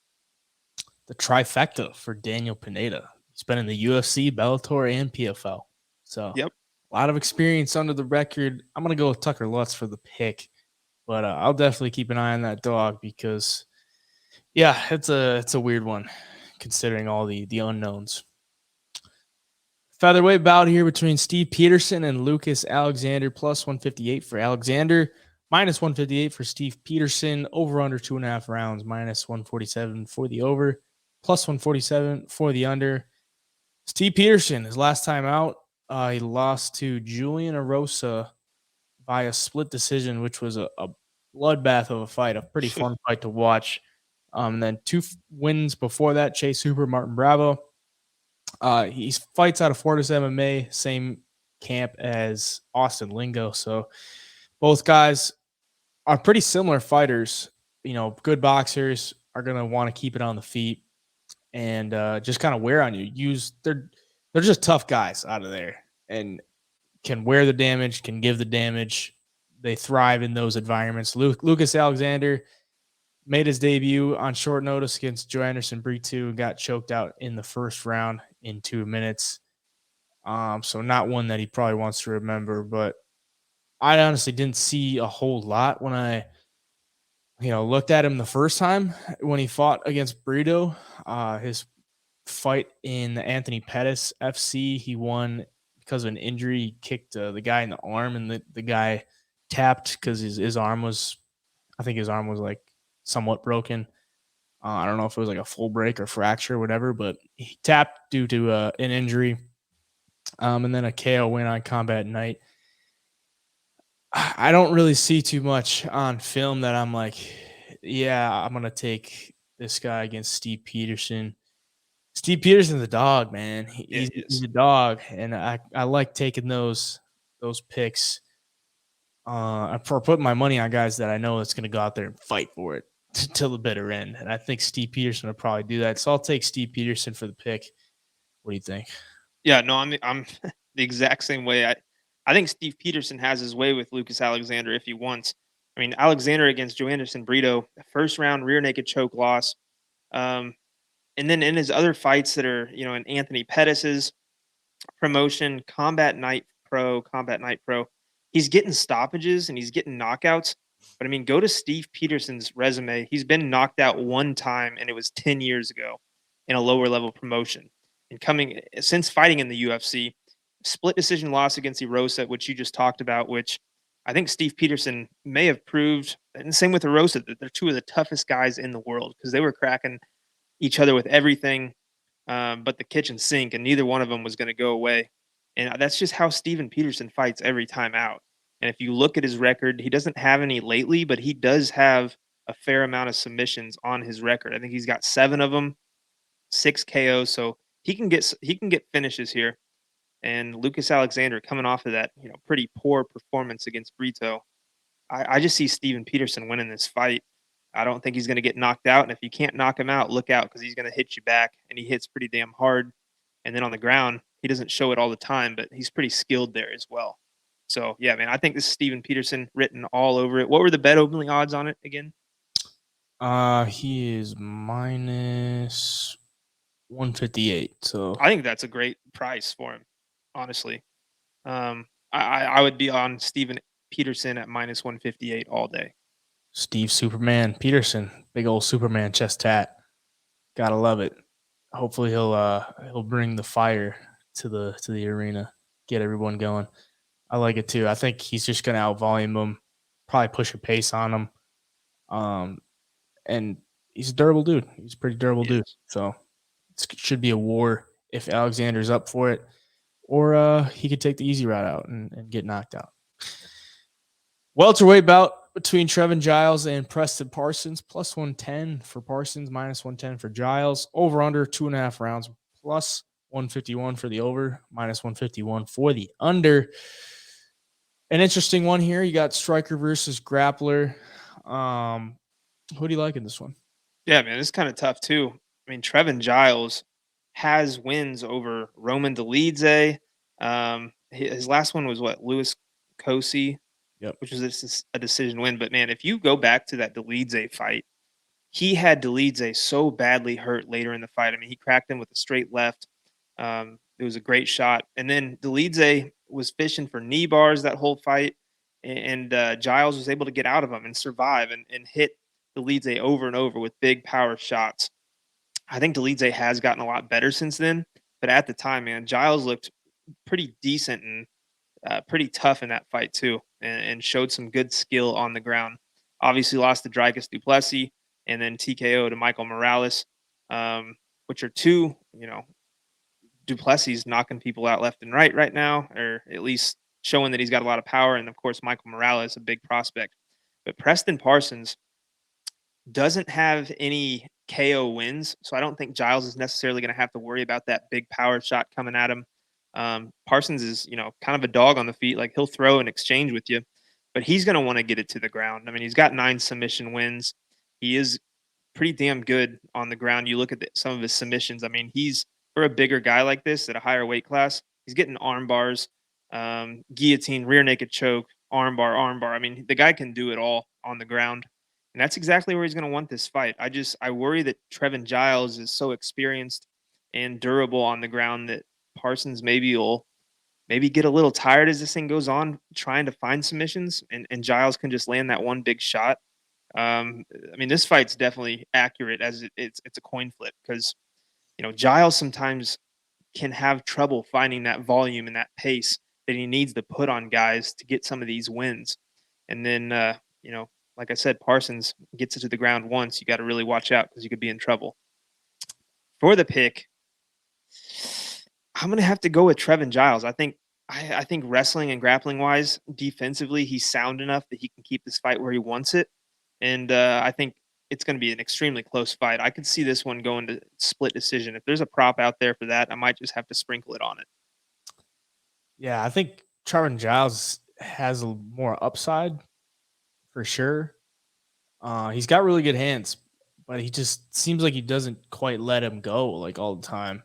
The trifecta for Daniel Pineda. He's been in the UFC, Bellator, and PFL. So yep, a lot of experience under the record. I'm going to go with Tucker Lutz for the pick, but I'll definitely keep an eye on that dog because, yeah, it's a weird one considering all the unknowns. Featherweight bout here between Steve Peterson and Lucas Alexander, plus 158 for Alexander, minus 158 for Steve Peterson, over under 2.5 rounds, minus 147 for the over, plus 147 for the under. Steve Peterson, his last time out, he lost to Julian Arosa by a split decision, which was a bloodbath of a fight, a pretty fun fight to watch. And then 2 wins before that, Chase Hooper, Martin Bravo. He fights out of Fortis MMA, same camp as Austin Lingo. So both guys are pretty similar fighters. Good boxers are going to want to keep it on the feet and just kind of wear on you. they're just tough guys out of there and can wear the damage, can give the damage. They thrive in those environments. Lucas Alexander made his debut on short notice against Joanderson Brito and got choked out in the first round in 2 minutes. So not one that he probably wants to remember, but I honestly didn't see a whole lot when I, looked at him the first time when he fought against Brito. His fight in the Anthony Pettis FC, he won because of an injury. He kicked the guy in the arm, and the guy tapped because his arm was, I think his arm was like somewhat broken. I don't know if it was like a full break or fracture or whatever, but he tapped due to an injury. And then a KO win on Combat Night. I don't really see too much on film that I'm like, yeah, I'm going to take this guy against Steve Peterson. Steve Peterson's a dog, man. He's a dog, and I like taking those picks for putting my money on guys that I know that's going to go out there and fight for it till the bitter end. And I think Steve Peterson will probably do that. So I'll take Steve Peterson for the pick. What do you think? Yeah, no, I'm the exact same way. I think Steve Peterson has his way with Lucas Alexander if he wants. I mean, Alexander against Joanderson Brito, first round rear naked choke loss. And then in his other fights that are, in Anthony Pettis's promotion, Combat Night Pro, he's getting stoppages and he's getting knockouts. But I mean, go to Steve Peterson's resume. He's been knocked out one time, and it was 10 years ago in a lower level promotion. And since fighting in the UFC, split decision loss against Erosa, which you just talked about, which I think Steve Peterson may have proved, and same with Erosa, that they're two of the toughest guys in the world because they were cracking each other with everything but the kitchen sink, and neither one of them was going to go away. And that's just how Steven Peterson fights every time out. And if you look at his record, he doesn't have any lately, but he does have a fair amount of submissions on his record. I think he's got 7 of them, 6 KOs, so he can get finishes here. And Lucas Alexander coming off of that, pretty poor performance against Brito. I just see Steven Peterson winning this fight. I don't think he's going to get knocked out. And if you can't knock him out, look out because he's going to hit you back, and he hits pretty damn hard. And then on the ground, he doesn't show it all the time, but he's pretty skilled there as well. So, yeah, man, I think this is Steven Peterson written all over it. What were the BetOpenly odds on it again? He is minus 158. So I think that's a great price for him, honestly. I would be on Steven Peterson at minus 158 all day. Steve Superman Peterson, big old Superman chest tat. Gotta love it. Hopefully he'll bring the fire to the arena, get everyone going. I like it too. I think he's just gonna outvolume them, probably push a pace on them. And he's a durable dude. He's a pretty durable dude. So it should be a war if Alexander's up for it, or he could take the easy route out and get knocked out. Welterweight bout between Trevin Giles and Preston Parsons, plus 110 for Parsons, minus 110 for Giles. Over under 2.5 rounds, plus 151 for the over, minus 151 for the under. An interesting one here. You got striker versus grappler. Who do you like in this one? Yeah, man, it's kind of tough too. I mean, Trevin Giles has wins over Roman Dolidze. His last one was what, Louis Cosi, which was a decision win. But man, if you go back to that Dolidze fight, he had Dolidze so badly hurt later in the fight. I mean, he cracked him with a straight left. It was a great shot. And then Dolidze was fishing for knee bars that whole fight. And Giles was able to get out of them and survive and hit Dolidze over and over with big power shots. I think Dolidze has gotten a lot better since then. But at the time, man, Giles looked pretty decent and pretty tough in that fight too, and showed some good skill on the ground. Obviously lost to Dricus du Plessis and then TKO to Michael Morales, which are two, du Plessis knocking people out left and right now, or at least showing that he's got a lot of power. And of course, Michael Morales, a big prospect. But Preston Parsons doesn't have any KO wins, so I don't think Giles is necessarily going to have to worry about that big power shot coming at him. Parsons is, kind of a dog on the feet. Like, he'll throw and exchange with you, but he's going to want to get it to the ground. I mean, he's got 9 submission wins. He is pretty damn good on the ground. You look at some of his submissions. I mean, he's for a bigger guy like this at a higher weight class, he's getting arm bars, guillotine, rear naked choke, arm bar, arm bar. I mean, the guy can do it all on the ground. And that's exactly where he's going to want this fight. I worry that Trevin Giles is so experienced and durable on the ground that Parsons will get a little tired as this thing goes on, trying to find submissions, and Giles can just land that one big shot. I mean, this fight's definitely accurate as it's a coin flip because, Giles sometimes can have trouble finding that volume and that pace that he needs to put on guys to get some of these wins. And then, like I said, Parsons gets it to the ground once. You got to really watch out because you could be in trouble. For the pick, I'm going to have to go with Trevin Giles. I think wrestling and grappling wise, defensively, he's sound enough that he can keep this fight where he wants it. And I think it's going to be an extremely close fight. I could see this one going to split decision. If there's a prop out there for that, I might just have to sprinkle it on it. Yeah, I think Trevin Giles has a more upside for sure. He's got really good hands, but he just seems like he doesn't quite let him go like all the time.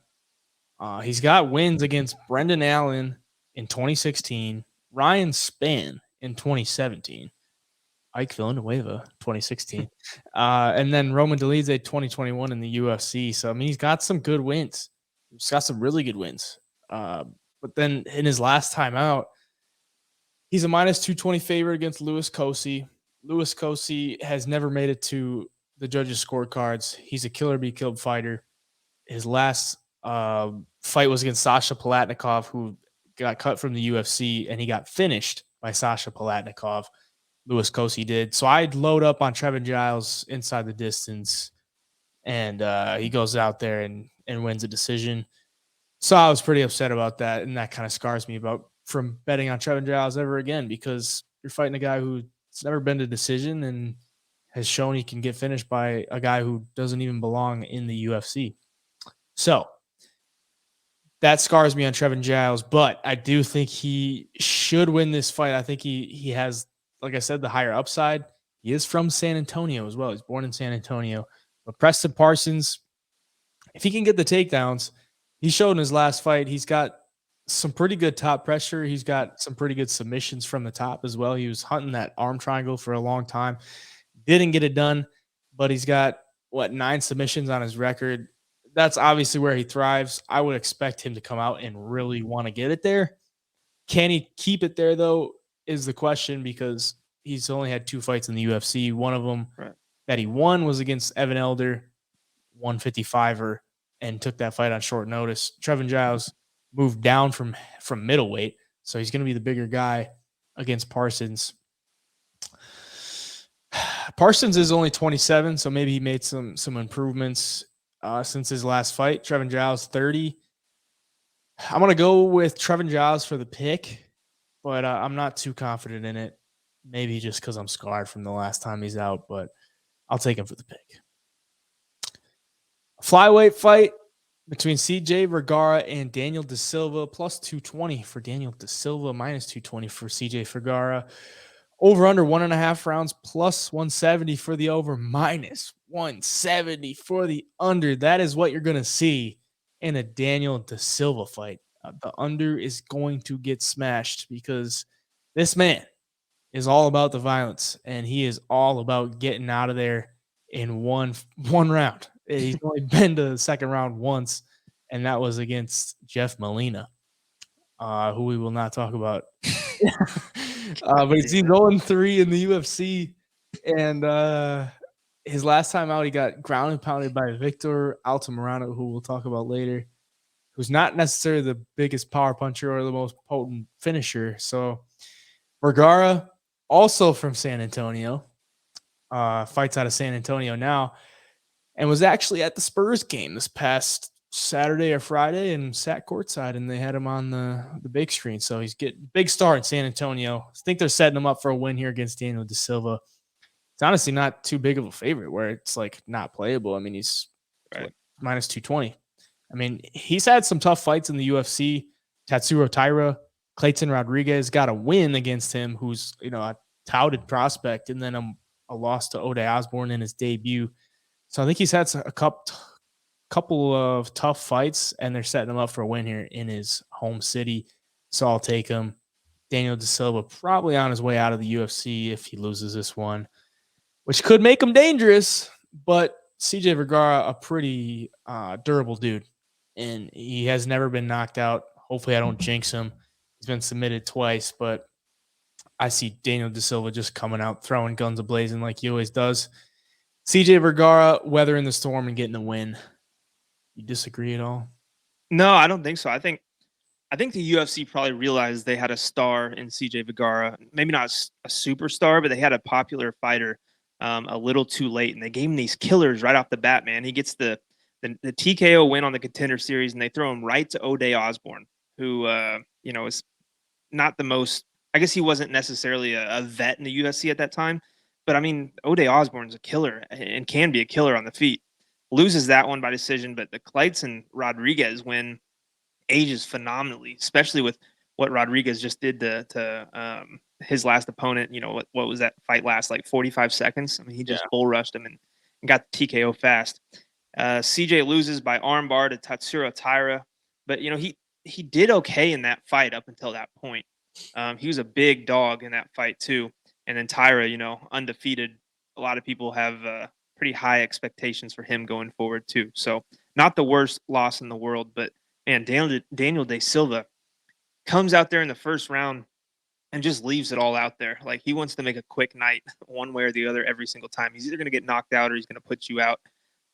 He's got wins against Brendan Allen in 2016, Ryan Spann in 2017, Ike Villanueva 2016, and then Roman Dolidze 2021 in the UFC. So I mean, he's got some good wins. He's got some really good wins. But then in his last time out, he's a minus 220 favorite against Louis Cosi. Louis Cosi has never made it to the judges' scorecards. He's a killer be killed fighter. His last fight was against Sasha Palatnikov, who got cut from the UFC, and he got finished by Sasha Palatnikov. Louis Cosi did. So I'd load up on Trevin Giles inside the distance, and he goes out there and wins a decision. So I was pretty upset about that, and that kind of scars me from betting on Trevin Giles ever again because you're fighting a guy who's never been to decision and has shown he can get finished by a guy who doesn't even belong in the UFC. So that scars me on Trevin Giles, but I do think he should win this fight. I think he has, like I said, the higher upside. He is from San Antonio as well. He's born in San Antonio. But Preston Parsons, if he can get the takedowns, he showed in his last fight, he's got some pretty good top pressure. He's got some pretty good submissions from the top as well. He was hunting that arm triangle for a long time. Didn't get it done, but he's got, 9 submissions on his record. That's obviously where he thrives. I would expect him to come out and really want to get it there. Can he keep it there, though, is the question because he's only had 2 fights in the UFC. One of them that he won was against Evan Elder, 155er, and took that fight on short notice. Trevin Giles moved down from middleweight, so he's going to be the bigger guy against Parsons. Parsons is only 27, so maybe he made some improvements since his last fight. Trevin Giles, 30. I'm going to go with Trevin Giles for the pick, but I'm not too confident in it. Maybe just because I'm scarred from the last time he's out, but I'll take him for the pick. Flyweight fight between CJ Vergara and Daniel Da Silva, plus 220 for Daniel Da Silva, minus 220 for CJ Vergara. Over under 1.5 rounds, plus 170 for the over, minus 170 for the under. That is what you're going to see in a Daniel Da Silva fight. The under is going to get smashed because this man is all about the violence, and he is all about getting out of there in one round. He's only been to the second round once, and that was against Jeff Molina, who we will not talk about. But he's 0-3 in the UFC, and his last time out, he got ground and pounded by Victor Altamirano, who we'll talk about later, who's not necessarily the biggest power puncher or the most potent finisher. So Vergara, also from San Antonio, fights out of San Antonio now, and was actually at the Spurs game this past Saturday or Friday and sat courtside, and they had him on the big screen. So he's getting big star in San Antonio. I think they're setting him up for a win here against Daniel Da Silva. It's honestly not too big of a favorite where it's like not playable. I mean, he's minus 220. I mean, he's had some tough fights in the UFC. Tatsuro Taira, Clayton Rodriguez got a win against him, who's, a touted prospect, and then a loss to Ode Osborne in his debut. So I think he's had a couple couple of tough fights, and they're setting him up for a win here in his home city. So I'll take him. Daniel De Silva probably on his way out of the UFC if he loses this one, which could make him dangerous. But CJ Vergara, a pretty durable dude, and he has never been knocked out. Hopefully, I don't jinx him. He's been submitted twice, but I see Daniel De Silva just coming out, throwing guns a-blazing like he always does. CJ Vergara weathering the storm and getting the win. You disagree at all? No, I don't think so. I think the UFC probably realized they had a star in CJ Vergara. Maybe not a superstar, but they had a popular fighter a little too late, and they gave him these killers right off the bat. Man, he gets the TKO win on the Contender Series, and they throw him right to O'Day Osborne, who is not the most. I guess he wasn't necessarily a vet in the UFC at that time, but I mean, O'Day Osborne's a killer and can be a killer on the feet. Loses that one by decision, but the Kleitz Rodriguez win ages phenomenally, especially with what Rodriguez just did to his last opponent. You know, what was that fight last, like 45 seconds? I mean, he just bull rushed him and got the TKO fast. CJ loses by armbar to Tatsuro Taira, but he did okay in that fight up until that point. He was a big dog in that fight too, and then Taira, undefeated. A lot of people have pretty high expectations for him going forward too. So not the worst loss in the world, but man, Daniel De Silva comes out there in the first round and just leaves it all out there. Like, he wants to make a quick night one way or the other every single time. He's either going to get knocked out or he's going to put you out.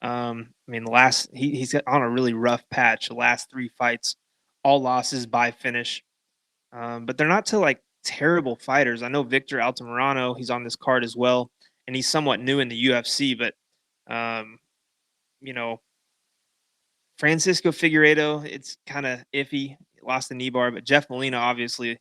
I mean, he's on a really rough patch. The last 3 fights, all losses by finish. But they're not to like terrible fighters. I know Victor Altamirano, he's on this card as well, and he's somewhat new in the UFC, but Francisco Figueiredo, it's kind of iffy. Lost the knee bar, but Jeff Molina, obviously,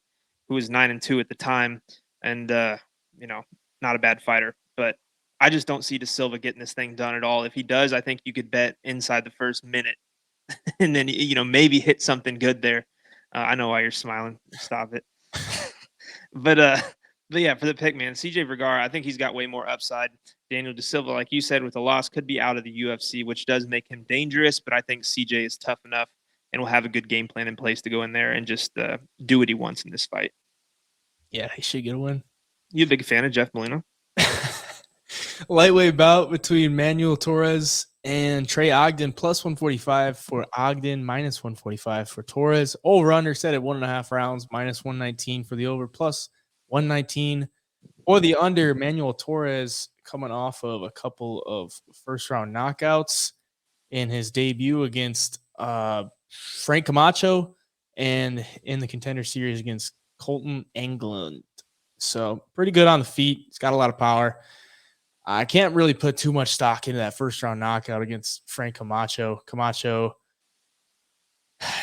who was 9-2 at the time, and not a bad fighter. But I just don't see De Silva getting this thing done at all. If he does, I think you could bet inside the first minute, and then maybe hit something good there. I know why you're smiling. Stop it. But yeah, for the pick, man, CJ Vergara, I think he's got way more upside. Daniel De Silva, like you said, with the loss, could be out of the UFC, which does make him dangerous. But I think CJ is tough enough and will have a good game plan in place to go in there and just do what he wants in this fight. Yeah, he should get a win. You a big fan of Jeff Molina? Lightweight bout between Manuel Torres and Trey Ogden, plus 145 for Ogden, minus 145 for Torres. Over under set at 1.5 rounds, minus 119 for the over, plus 119 for the under. Manuel Torres coming off of a couple of first round knockouts in his debut against Frank Camacho and in the Contender Series against Colton England. So pretty good on the feet. He's got a lot of power. I can't really put too much stock into that first round knockout against Frank Camacho. Camacho,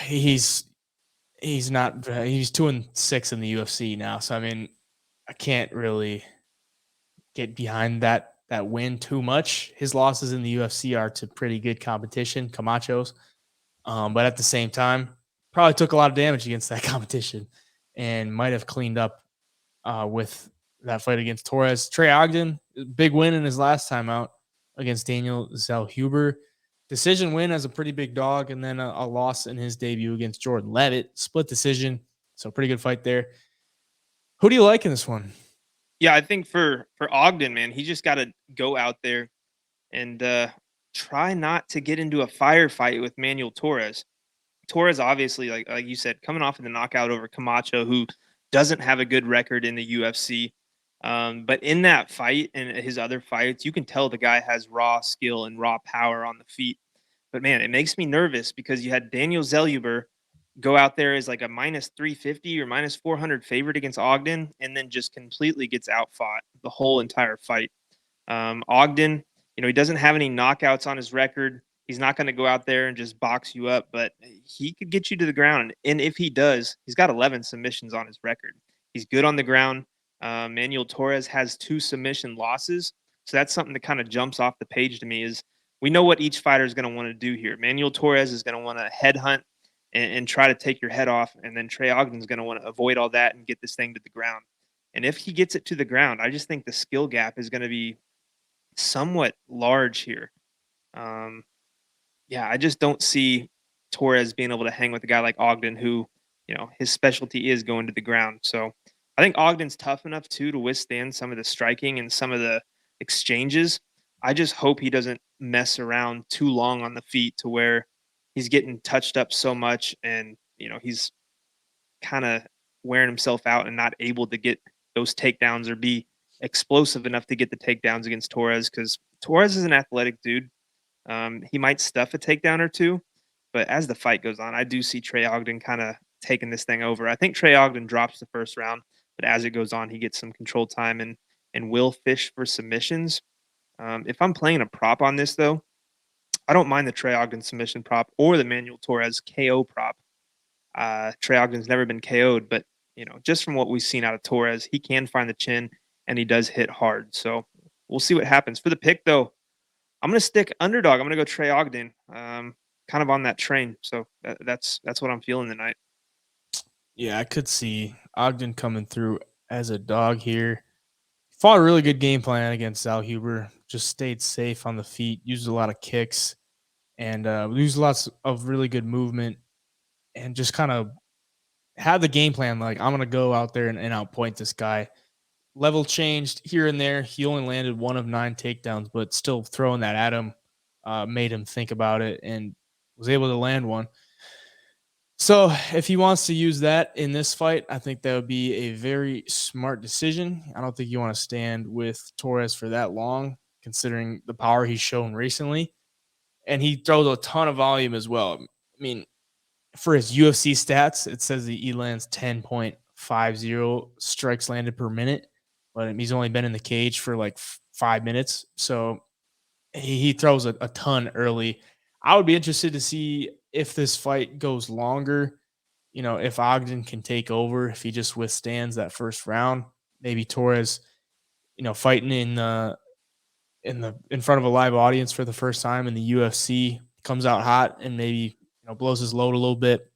he's 2-6 in the UFC now. So I mean, I can't really get behind that win too much. His losses in the UFC are to pretty good competition, Camacho's. But at the same time, probably took a lot of damage against that competition and might have cleaned up with that fight against Torres. Trey Ogden, big win in his last time out against Daniel Zellhuber. Decision win as a pretty big dog, and then a loss in his debut against Jordan Levitt. Split decision. So pretty good fight there. Who do you like in this one? Yeah, I think for Ogden, man, he just got to go out there and try not to get into a firefight with Manuel Torres. Torres, obviously, like you said, coming off of the knockout over Camacho, who doesn't have a good record in the UFC. But in that fight and his other fights, you can tell the guy has raw skill and raw power on the feet. But man, it makes me nervous because you had Daniel Zellhuber go out there as like a minus 350 or minus 400 favorite against Ogden, and then just completely gets outfought the whole entire fight. Ogden, he doesn't have any knockouts on his record. He's not going to go out there and just box you up, but he could get you to the ground. And if he does, he's got 11 submissions on his record. He's good on the ground. Manuel Torres has 2 submission losses. So that's something that kind of jumps off the page to me is we know what each fighter is going to want to do here. Manuel Torres is going to want to headhunt and try to take your head off. And then Trey Ogden is going to want to avoid all that and get this thing to the ground. And if he gets it to the ground, I just think the skill gap is going to be somewhat large here. Yeah, I just don't see Torres being able to hang with a guy like Ogden, who, his specialty is going to the ground. So I think Ogden's tough enough too to withstand some of the striking and some of the exchanges. I just hope he doesn't mess around too long on the feet to where he's getting touched up so much and, he's kind of wearing himself out and not able to get those takedowns or be explosive enough to get the takedowns against Torres, because Torres is an athletic dude. He might stuff a takedown or two, but as the fight goes on, I do see Trey Ogden kind of taking this thing over. I think Trey Ogden drops the first round, but as it goes on, he gets some control time and will fish for submissions. If I'm playing a prop on this though, I don't mind the Trey Ogden submission prop or the Manuel Torres KO prop. Trey Ogden's never been KO'd, but just from what we've seen out of Torres, he can find the chin and he does hit hard. So we'll see what happens. For the pick though, I'm gonna stick underdog. I'm gonna go Trey Ogden. Kind of on that train. So that's what I'm feeling tonight. Yeah, I could see Ogden coming through as a dog here. Fought a really good game plan against Al Huber. Just stayed safe on the feet, used a lot of kicks, and used lots of really good movement, and just kind of had the game plan like, I'm going to go out there and outpoint this guy. Level changed here and there. He only landed 1 of 9 takedowns, but still throwing that at him made him think about it and was able to land one. So if he wants to use that in this fight, I think that would be a very smart decision. I don't think you want to stand with Torres for that long, considering the power he's shown recently. And he throws a ton of volume as well. I mean, for his UFC stats, it says he lands 10.50 strikes landed per minute, but he's only been in the cage for like 5 minutes. So he throws a ton early. I would be interested to see if this fight goes longer, if Ogden can take over, if he just withstands that first round. Maybe Torres, fighting in front of a live audience for the first time in the UFC, comes out hot and maybe blows his load a little bit.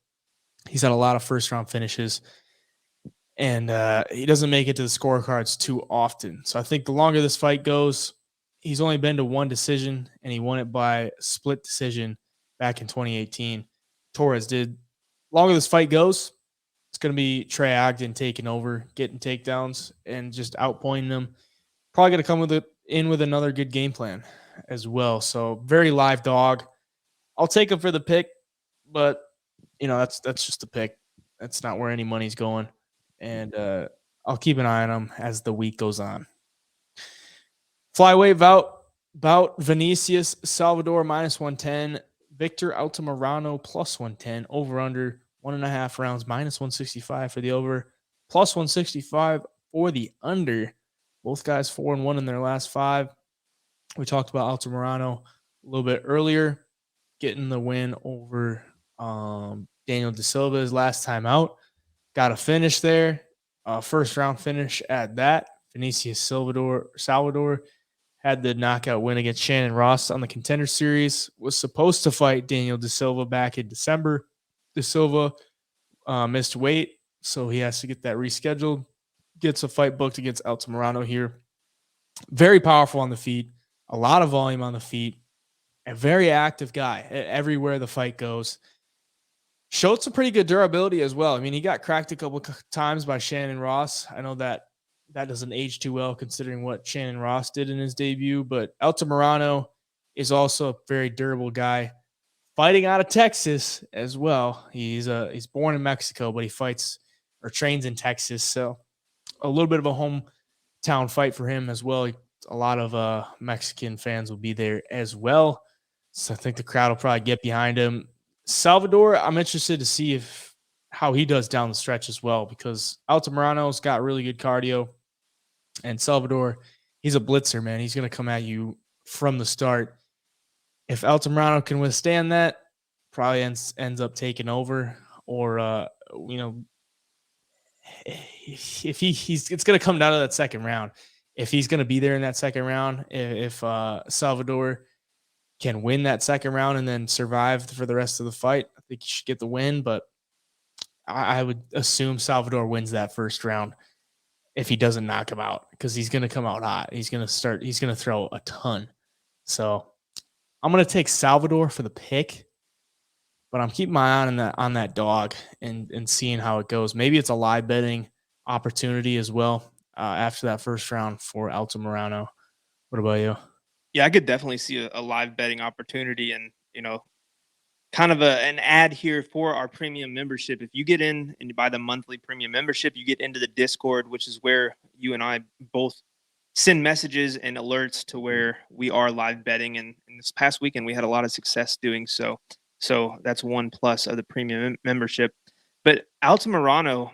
He's had a lot of first round finishes, and he doesn't make it to the scorecards too often. So I think the longer this fight goes, he's only been to one decision, and he won it by split decision back in 2018. Torres did. Longer this fight goes, it's going to be Trey Ogden taking over, getting takedowns, and just outpointing them. Probably going to come in with another good game plan as well. So very live dog. I'll take him for the pick, but that's just a pick. That's not where any money's going, and I'll keep an eye on him as the week goes on. Flyweight bout Vinicius Salvador -110, Victor Altamirano +110, over under 1.5 rounds -165 for the over, +165 for the under. Both guys 4-1 in their last 5. We talked about Altamirano a little bit earlier, getting the win over Daniel De Silva his last time out. Got a finish there, first round finish at that. Vinicius Salvador had the knockout win against Shannon Ross on the Contender Series. Was supposed to fight Daniel De Silva back in December. De Silva missed weight, so he has to get that rescheduled. Gets a fight booked against Altamirano here. Very powerful on the feet, a lot of volume on the feet, a very active guy everywhere the fight goes. Showed some pretty good durability as well. I mean, he got cracked a couple times by Shannon Ross. I know that doesn't age too well considering what Shannon Ross did in his debut, but Altamirano is also a very durable guy, fighting out of Texas as well. He's born in Mexico, but he fights or trains in Texas, so a little bit of a hometown fight for him as well. A lot of Mexican fans will be there as well, so I think the crowd will probably get behind him. Salvador, I'm interested to see how he does down the stretch as well, because Altamirano's got really good cardio, and Salvador, he's a blitzer, man. He's going to come at you from the start. If Altamirano can withstand that, probably ends up taking over, or if it's going to come down to that second round. If he's going to be there in that second round, if Salvador can win that second round and then survive for the rest of the fight, I think he should get the win, but I would assume Salvador wins that first round if he doesn't knock him out, because he's going to come out hot. He's going to throw a ton. So I'm going to take Salvador for the pick, but I'm keeping my eye on that dog and seeing how it goes. Maybe it's a live betting opportunity as well after that first round for Altamirano. What about you? Yeah, I could definitely see a live betting opportunity, and kind of an ad here for our premium membership. If you get in and you buy the monthly premium membership, you get into the Discord, which is where you and I both send messages and alerts to where we are live betting. And this past weekend, we had a lot of success doing so. So that's one plus of the premium membership. But Altamirano,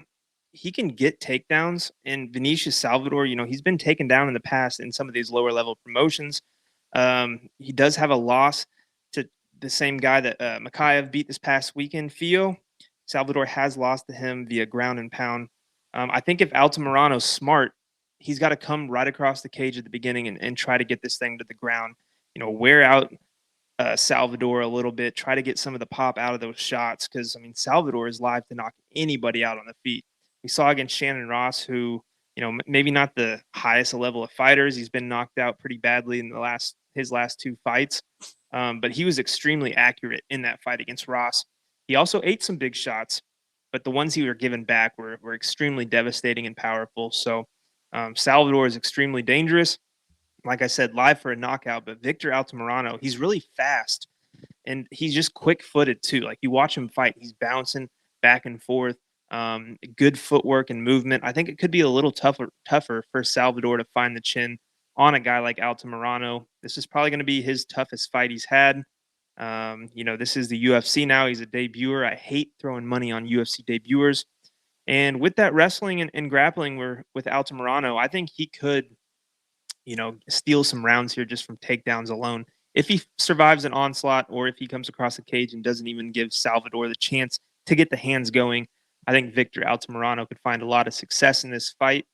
he can get takedowns, and Vinicius Salvador, he's been taken down in the past in some of these lower level promotions. He does have a loss to the same guy that Makayev beat this past weekend, Fio. Salvador has lost to him via ground and pound. I think if Altamirano's smart, he's got to come right across the cage at the beginning and try to get this thing to the ground. Wear out Salvador a little bit, try to get some of the pop out of those shots, because Salvador is live to knock anybody out on the feet. We saw against Shannon Ross, who maybe not the highest level of fighters. He's been knocked out pretty badly in his last two fights, but he was extremely accurate in that fight against Ross. He also ate some big shots, but the ones he were given back were extremely devastating and powerful. So Salvador is extremely dangerous. Like I said, live for a knockout, but Victor Altamirano, he's really fast and he's just quick-footed too. Like, you watch him fight, he's bouncing back and forth. Good footwork and movement. I think it could be a little tougher for Salvador to find the chin on a guy like Altamirano. This is probably going to be his toughest fight he's had. This is the UFC now. He's a debuter. I hate throwing money on UFC debuters. And with that wrestling and grappling with Altamirano, I think he could, steal some rounds here just from takedowns alone. If he survives an onslaught, or if he comes across the cage and doesn't even give Salvador the chance to get the hands going, I think Victor Altamirano could find a lot of success in this fight.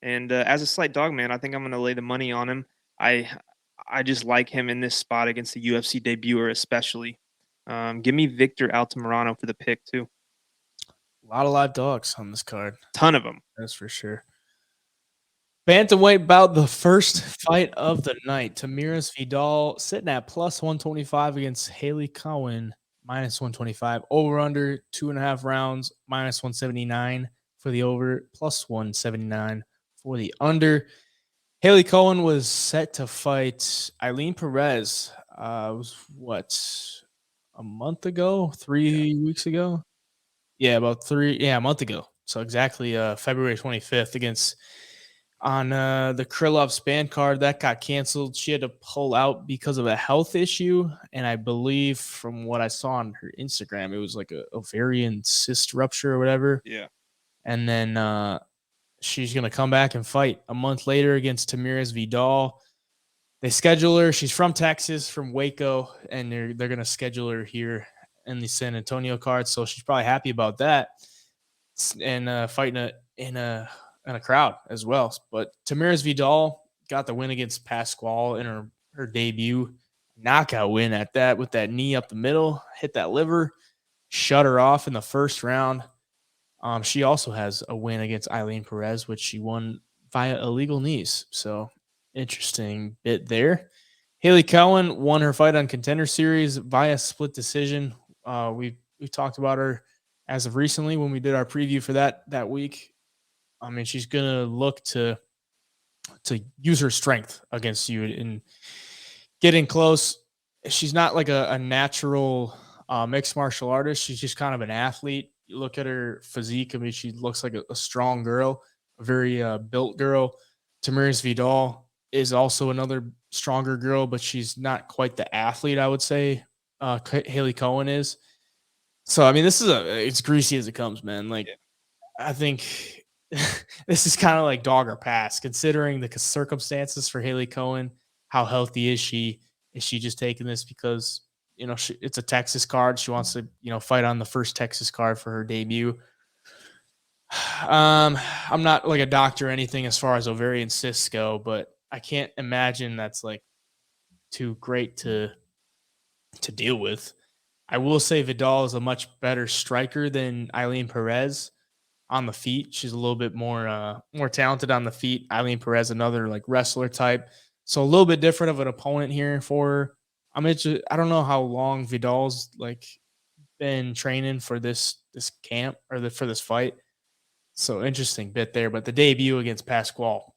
And as a slight dog man, I think I'm going to lay the money on him. I just like him in this spot against the UFC debuter, especially. Give me Victor Altamirano for the pick too. A lot of live dogs on this card. Ton of them. That's for sure. Bantamweight bout, the first fight of the night. Tamirez Vidal sitting at plus 125 against Haley Cowan, minus 125. Over under 2.5 rounds, minus 179 for the over, plus 179 for the under. Haley Cowan was set to fight Eileen Perez. It was a month ago, 3 weeks ago? Yeah, a month ago. So exactly February 25th on the Krylov's band card. That got canceled. She had to pull out because of a health issue. And I believe from what I saw on her Instagram, it was like a ovarian cyst rupture or whatever. Yeah. And then she's going to come back and fight a month later against Tamirez Vidal. They schedule her. She's from Texas, from Waco, and they're going to schedule her here in the San Antonio card. So she's probably happy about that, and fighting in a crowd as well. But Tamirez Vidal got the win against Pascual in her debut. Knockout win at that, with that knee up the middle, hit that liver, shut her off in the first round. She also has a win against Eileen Perez, which she won via illegal knees. So interesting bit there. Haley Cowan won her fight on Contender Series via split decision. We talked about her as of recently when we did our preview for that week. I mean, she's gonna look to use her strength against you and getting close. She's not like a natural mixed martial artist. She's just kind of an athlete. You look at her physique. I mean, she looks like a strong girl, a very built girl. Tamirez Vidal is also another stronger girl, but she's not quite the athlete, I would say, Haley Cowan is. So, I mean, this is it's greasy as it comes, man. Like, yeah. I think this is kind of like dog or pass, considering the circumstances for Haley Cowan. How healthy is she? Is she just taking this because, it's a Texas card? She wants to, fight on the first Texas card for her debut. I'm not like a doctor or anything as far as ovarian cysts go, but I can't imagine that's like too great to deal with. I will say Vidal is a much better striker than Eileen Perez on the feet. She's a little bit more talented on the feet. Eileen Perez, another like wrestler type. So a little bit different of an opponent here for her. I don't know how long Vidal's like been training for this camp or for this fight. So interesting bit there. But the debut against Pascual,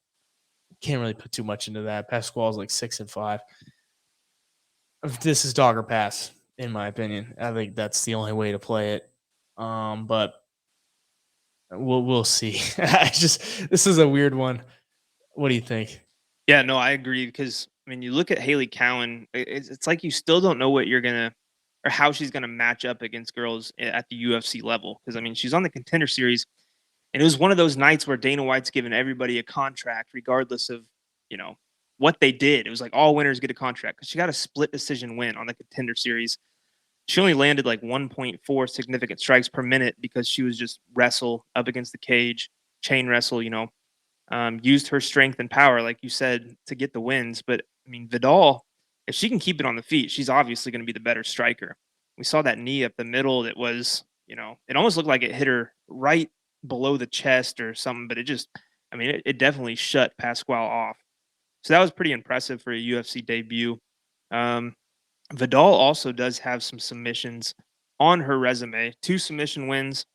can't really put too much into that. Pascual's like 6-5. This is dog or pass, in my opinion. I think that's the only way to play it. But we'll see. This is a weird one. What do you think? Yeah, no, I agree because I mean, you look at Haley Cowan, it's like you still don't know what you're gonna or how she's gonna match up against girls at the UFC level. Because I mean, she's on the Contender Series, and it was one of those nights where Dana White's given everybody a contract, regardless of you know what they did. It was like all winners get a contract because she got a split decision win on the Contender Series. She only landed like 1.4 significant strikes per minute because she was just wrestle up against the cage, chain wrestle, used her strength and power, like you said, to get the wins. But I mean, Vidal, if she can keep it on the feet, she's obviously going to be the better striker. We saw that knee up the middle that was, it almost looked like it hit her right below the chest or something, but it definitely shut Pascual off. So that was pretty impressive for a UFC debut. Vidal also does have some submissions on her resume, 2 submission wins.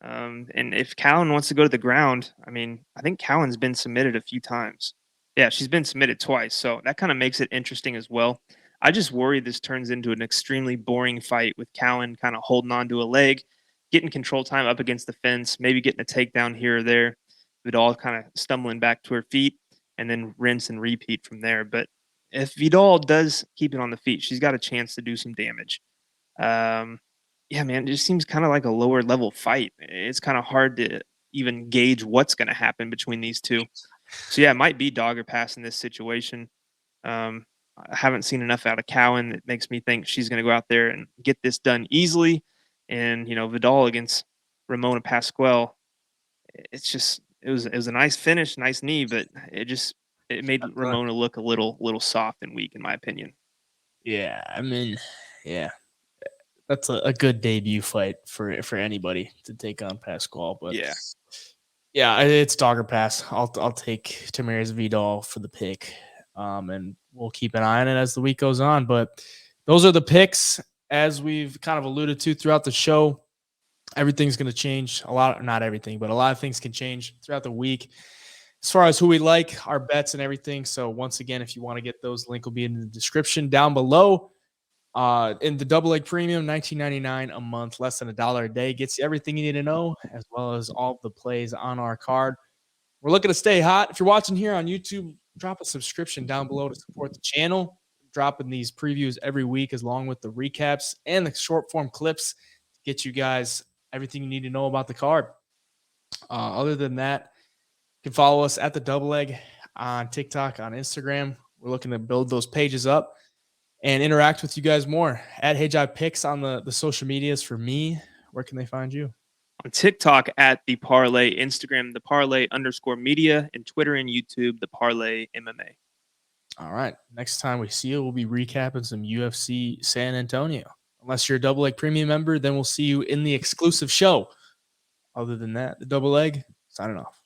And if Cowan wants to go to the ground, I mean, I think Cowan's been submitted a few times. Yeah, she's been submitted twice. So that kind of makes it interesting as well. I just worry this turns into an extremely boring fight with Cowan kind of holding on to a leg, getting control time up against the fence, maybe getting a takedown here or there, Vidal kind of stumbling back to her feet, and then rinse and repeat from there. But if Vidal does keep it on the feet, she's got a chance to do some damage. Yeah, man, it just seems kind of like a lower level fight. It's kind of hard to even gauge what's going to happen between these two. So yeah, it might be dog or pass in this situation. I haven't seen enough out of Cowan that makes me think she's going to go out there and get this done easily. And Vidal against Ramona Pascual, it was a nice finish, nice knee, but it made Ramona look a little soft and weak in my opinion. Yeah, I mean, yeah, that's a good debut fight for anybody to take on Pascual. But yeah, it's dog or pass. I'll take Tamires Vidal for the pick, and we'll keep an eye on it as the week goes on. But those are the picks, as we've kind of alluded to throughout the show. Everything's going to change a lot. Not everything, but a lot of things can change throughout the week as far as who we like, our bets, and everything. So once again, if you want to get those, link will be in the description down below. In the double leg premium, $19.99 a month, less than $1 a day, gets you everything you need to know, as well as all of the plays on our card. We're looking to stay hot. If you're watching here on YouTube, drop a subscription down below to support the channel. Dropping these previews every week, along with the recaps and the short form clips to get you guys everything you need to know about the card. Other than that, you can follow us at the double leg on TikTok, on Instagram. We're looking to build those pages up and interact with you guys more. At HeyJai Picks on the social medias for me. Where can they find you? On TikTok at The Parlay, Instagram, The Parlay_media, and Twitter and YouTube, The Parlay MMA. All right. Next time we see you, we'll be recapping some UFC San Antonio. Unless you're a double leg premium member, then we'll see you in the exclusive show. Other than that, the double leg, signing off.